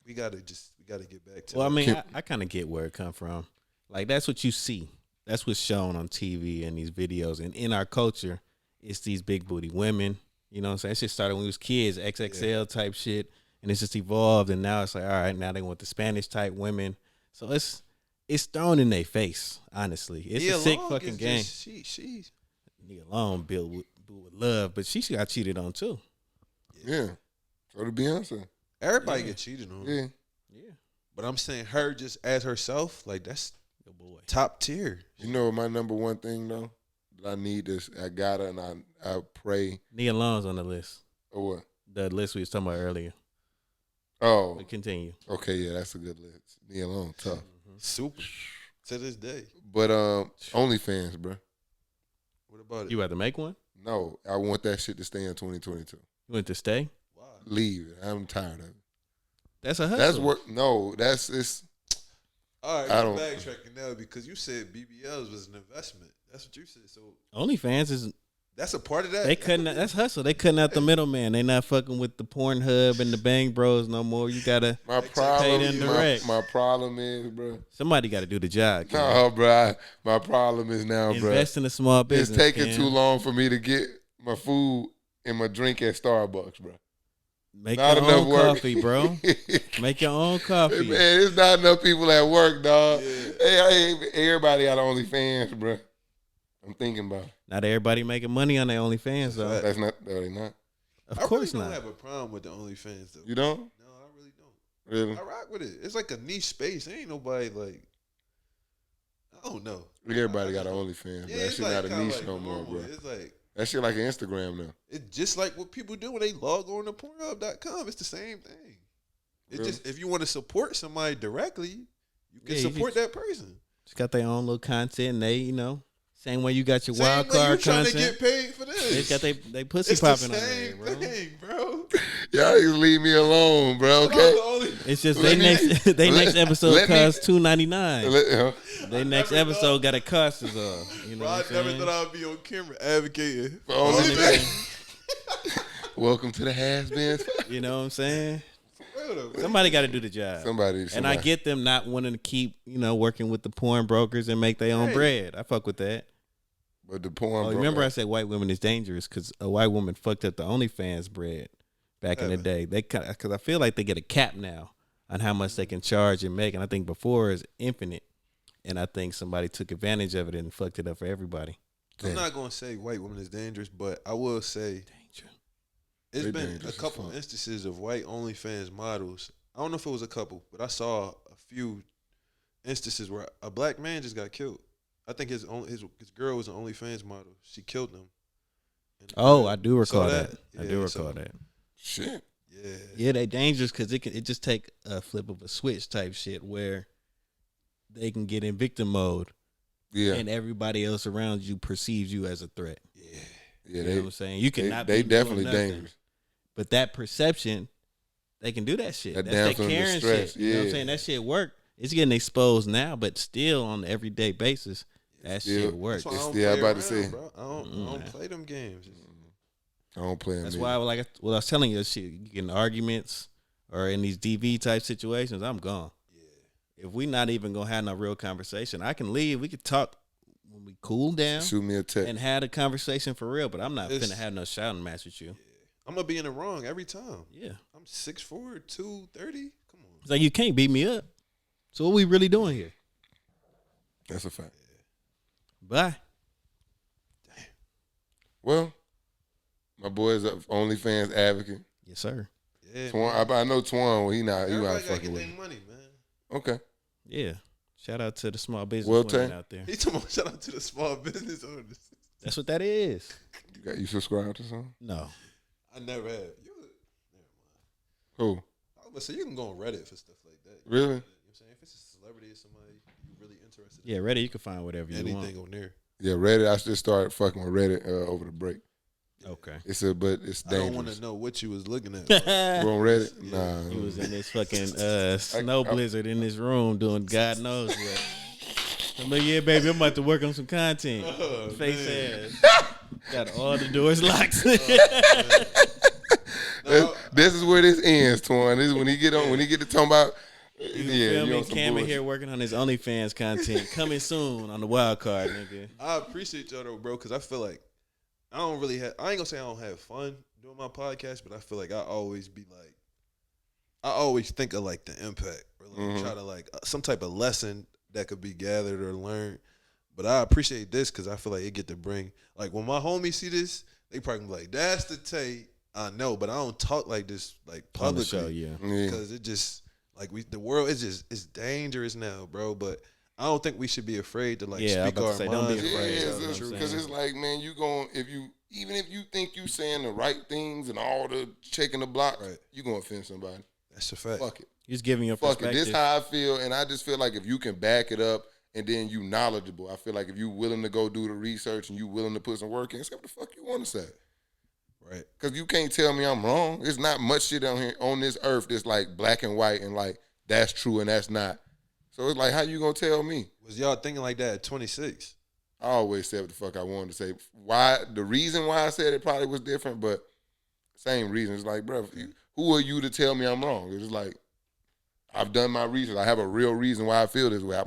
we gotta get back to. Well, I mean, I kind of get where it come from. Like, that's what you see. That's what's shown on TV and these videos, and in our culture, it's these big booty women. You know what I'm saying? That shit started when we was kids, XXL type shit, and it's just evolved, and now it's like, all right, now they want the Spanish type women. So it's thrown in their face, honestly. It's a sick fucking game. She's Nia Long built with love, but she got cheated on too. Yeah. So did Beyonce. Everybody get cheated on. Yeah. Yeah. But I'm saying her just as herself, like, that's Good boy. top tier. You know my number one thing though? I need this. I gotta, and I pray. Nia Long's on the list. Or what? The list we was talking about earlier. Oh. But continue. Okay, yeah, that's a good list. Nia Long, tough. Super. To this day. But OnlyFans, bro. What about it? You rather make one? No, I want that shit to stay in 2022. You want to stay? Why? Leave it. I'm tired of it. That's a hustle. That's what. No, it's. All right, I'm backtracking now because you said BBLs was an investment. That's what you said. So OnlyFans is. That's a part of that. That's hustle. They cutting out the middleman. They not fucking with the Pornhub and the Bang Bros no more. You gotta pay them direct. My problem is, bro. Somebody got to do the job. No, bro. My problem is now, bro. Invest in a small business. It's taking too long for me to get my food and my drink at Starbucks, bro. Make your own coffee, bro. Make your own coffee. Hey, man, there's not enough people at work, dog. Yeah. Hey, everybody got OnlyFans, bro. I'm thinking about it. Not everybody making money on their OnlyFans, though. That's not. No, they not. Of course not. I really don't have a problem with the OnlyFans, though. You don't? No, I really don't. Really? I rock with it. It's like a niche space. Ain't nobody like. I don't know. Everybody got an OnlyFans, yeah, but that shit like, not a niche like no more, normal. bro. It's like that shit like an Instagram now. It's just like what people do when they log on to Pornhub.com. It's the same thing. It's Really? just if you want to support somebody directly, you can support that person. Just got their own little content, and they, same way you got your wild card trying content. to get paid for this. They got they pussy it's popping the on same there, bro. thing, bro. Y'all just leave me alone, bro. Okay. It's just next episode costs $2.99. Their next episode got a cost us all. You know, I never thought I'd be on camera advocating for OnlyFans. Welcome to the HasBeens. You know what I'm saying? Somebody got to do the job. Somebody. And I get them not wanting to keep, working with the porn brokers and make their own bread. I fuck with that. But the porn. Remember I said white women is dangerous because a white woman fucked up the OnlyFans bread back in the day. Because I feel like they get a cap now on how much they can charge and make. And I think before is infinite. and I think somebody took advantage of it and fucked it up for everybody. I'm not gonna say white women is dangerous, but I will say it's been a couple instances of white OnlyFans models. I don't know if it was a couple, but I saw a few instances where a black man just got killed. I think his girl was an OnlyFans model. She killed him. Oh, I do recall that. I do recall that. Shit. Yeah, they dangerous because it just take a flip of a switch type shit where they can get in victim mode. Yeah. And everybody else around you perceives you as a threat. Yeah. You know what I'm saying? You cannot They be definitely doing nothing. dangerous. But that perception, they can do that shit. That That's their Karen shit. You know what I'm saying? That shit work. It's getting exposed now, but still on an everyday basis, that shit works. That's why I don't play them games. I don't play them. That's why, like what I was telling you, shit, you get in arguments or in these DV type situations, I'm gone. Yeah. If we not even gonna have no real conversation, I can leave. We could talk when we cool down. Shoot me a text and have a conversation for real. But I'm not finna have no shouting match with you. Yeah. I'm gonna be in the wrong every time. Yeah, I'm 6'4", 230. Come on. It's like you can't beat me up. So what we really doing here? That's a fact. Yeah. Bye. Damn. Well, my boy's an OnlyFans advocate. Yes, sir. Yeah, Twon, I know Twon. Well, he not fucking with him. Money, man. Okay. Yeah. Shout out to the small business women out there. He talking about shout out to the small business owners. That's what that is. You subscribed to something? No. I never have. Who? I was gonna say you can go on Reddit for stuff like that. Really? You know what I'm saying? If it's a celebrity or somebody you really interested in. Yeah, Reddit, you can find whatever you want. Anything on there. Yeah, Reddit. I just started fucking with Reddit over the break. Okay. It's dangerous. I don't want to know what you was looking at. We're on Reddit? Yeah. Nah. He was in this fucking snow blizzard in this room doing God knows what. I'm like, yeah, baby, I'm about to work on some content. Face ass. Got all the doors locked. This is where this ends, Twon. This is when he get to talking about. Filming Cam in here working on his OnlyFans content coming soon on the wild card, nigga. I appreciate y'all though, bro, because I feel like I don't really have. I ain't gonna say I don't have fun doing my podcast, but I feel like I always think of like the impact or like try to like some type of lesson that could be gathered or learned. But I appreciate this because I feel like it get to bring like when my homies see this, they probably be like, "That's the Tate I know," but I don't talk like this like publicly, on the show, because it just like the world is it's dangerous now, bro. But I don't think we should be afraid to like speak our minds. Don't be afraid. Because it's like, man, even if you think you saying the right things and all the checking the block, you gonna offend somebody. That's a fact. Fuck it. You're just giving your perspective. Fuck it. This how I feel, and I just feel like if you can back it up and then you knowledgeable, I feel like if you willing to go do the research and you willing to put some work in, say what the fuck you want to say. Right. Because you can't tell me I'm wrong. There's not much shit on here on this earth that's like black and white and like that's true and that's not. So it's like, how you gonna tell me? Was y'all thinking like that at 26? I always said what the fuck I wanted to say. Why? The reason why I said it probably was different, but same reason. It's like, bro, who are you to tell me I'm wrong? It's like, I've done my research. I have a real reason why I feel this way.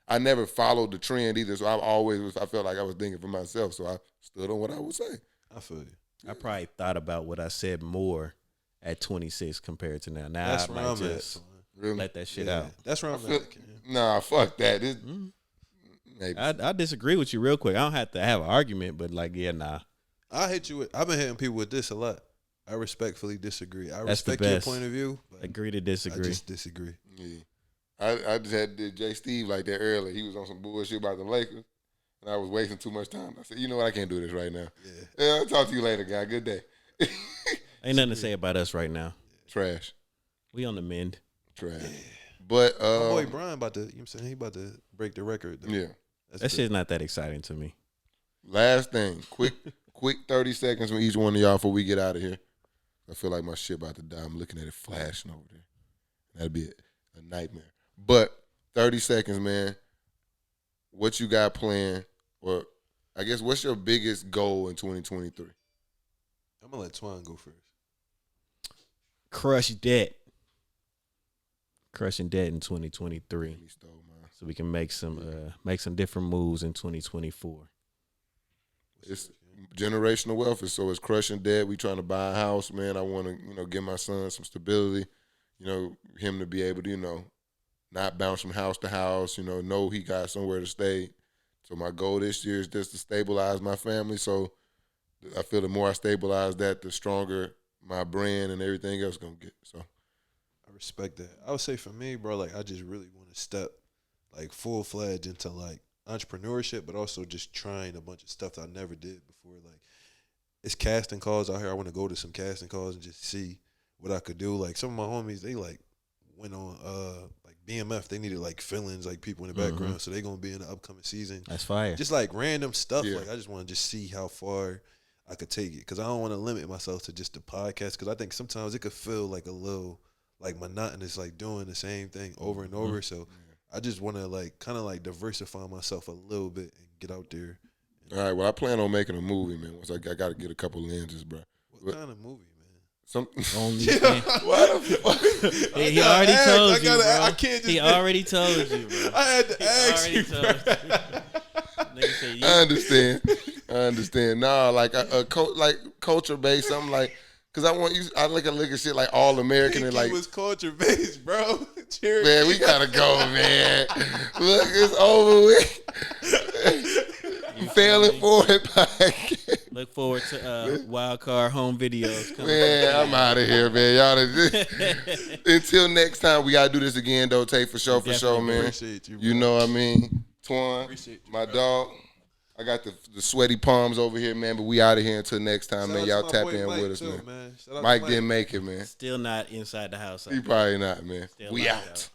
I never followed the trend either, so I felt like I was thinking for myself, so I stood on what I would say. I feel you. I probably thought about what I said more at 26 compared to now. Now that's I where might I'm just let that shit out. That's where I'm at. Nah, fuck that. Maybe. I disagree with you real quick. I don't have to have an argument, but like, yeah, nah. I've been hitting people with this a lot. I respectfully disagree. I respect your point of view. Agree to disagree. I just disagree. Yeah. I just had Jay Steve like that earlier. He was on some bullshit about the Lakers, and I was wasting too much time. I said, you know what? I can't do this right now. Yeah, I'll talk to you later, guy. Good day. Ain't nothing to say about us right now. Trash. We on the mend. Trash. But my boy Brian about to, you know what I'm saying, he about to break the record. Though. Yeah. That shit's not that exciting to me. Last thing, quick 30 seconds from each one of y'all before we get out of here. I feel like my shit about to die. I'm looking at it flashing over there. That'd be a nightmare. But 30 seconds, man. What you got planned, or I guess what's your biggest goal in 2023? I'm gonna let Twon go first. Crush debt. Crushing debt in 2023. So we can make some different moves in 2024. It's generational wealth, so it's crushing debt. We trying to buy a house, man. I want to, give my son some stability. Him to be able to, not bounce from house to house, know he got somewhere to stay. So my goal this year is just to stabilize my family. So I feel the more I stabilize that, the stronger my brand and everything else gonna get. So I respect that. I would say for me, bro, like I just really want to step like full-fledged into like entrepreneurship, but also just trying a bunch of stuff that I never did before. Like it's casting calls out here. I want to go to some casting calls and just see what I could do. Like some of my homies, they like went on like BMF. They needed like fill-ins, like people in the background. So they gonna be in the upcoming season. That's fire. Just like random stuff. Yeah. Like I just want to just see how far I could take it, because I don't want to limit myself to just the podcast, because I think sometimes it could feel like a little like monotonous, like doing the same thing over and over. So I just want to like kind of like diversify myself a little bit and get out there. All right, well, I plan on making a movie, man. Once I got to get a couple lenses, bro. What kind of movie, man? Some Only what the fuck? he already told you, bro. I can't just. He already told you, bro. I had to ask you, bro. Nigga said, you. I understand. Nah, like like culture based, something like, cause I want you. I look at shit like All American and like. It was culture based, bro. Cheers. Man, we gotta go, man. Look, it's over with. Failing forward podcast. Look forward to wild card home videos. Man, I'm out of here, man. Y'all. Until next time, we gotta do this again, though. Tay, for sure, man. Appreciate you, bro. You know what I mean? Twon, Appreciate you, my bro. dog. I got the sweaty palms over here, man. But we out of here until next time, man. Y'all tap in with us, man. Mike didn't make it, man. Still not inside the house. He probably not, man. Still We locked out.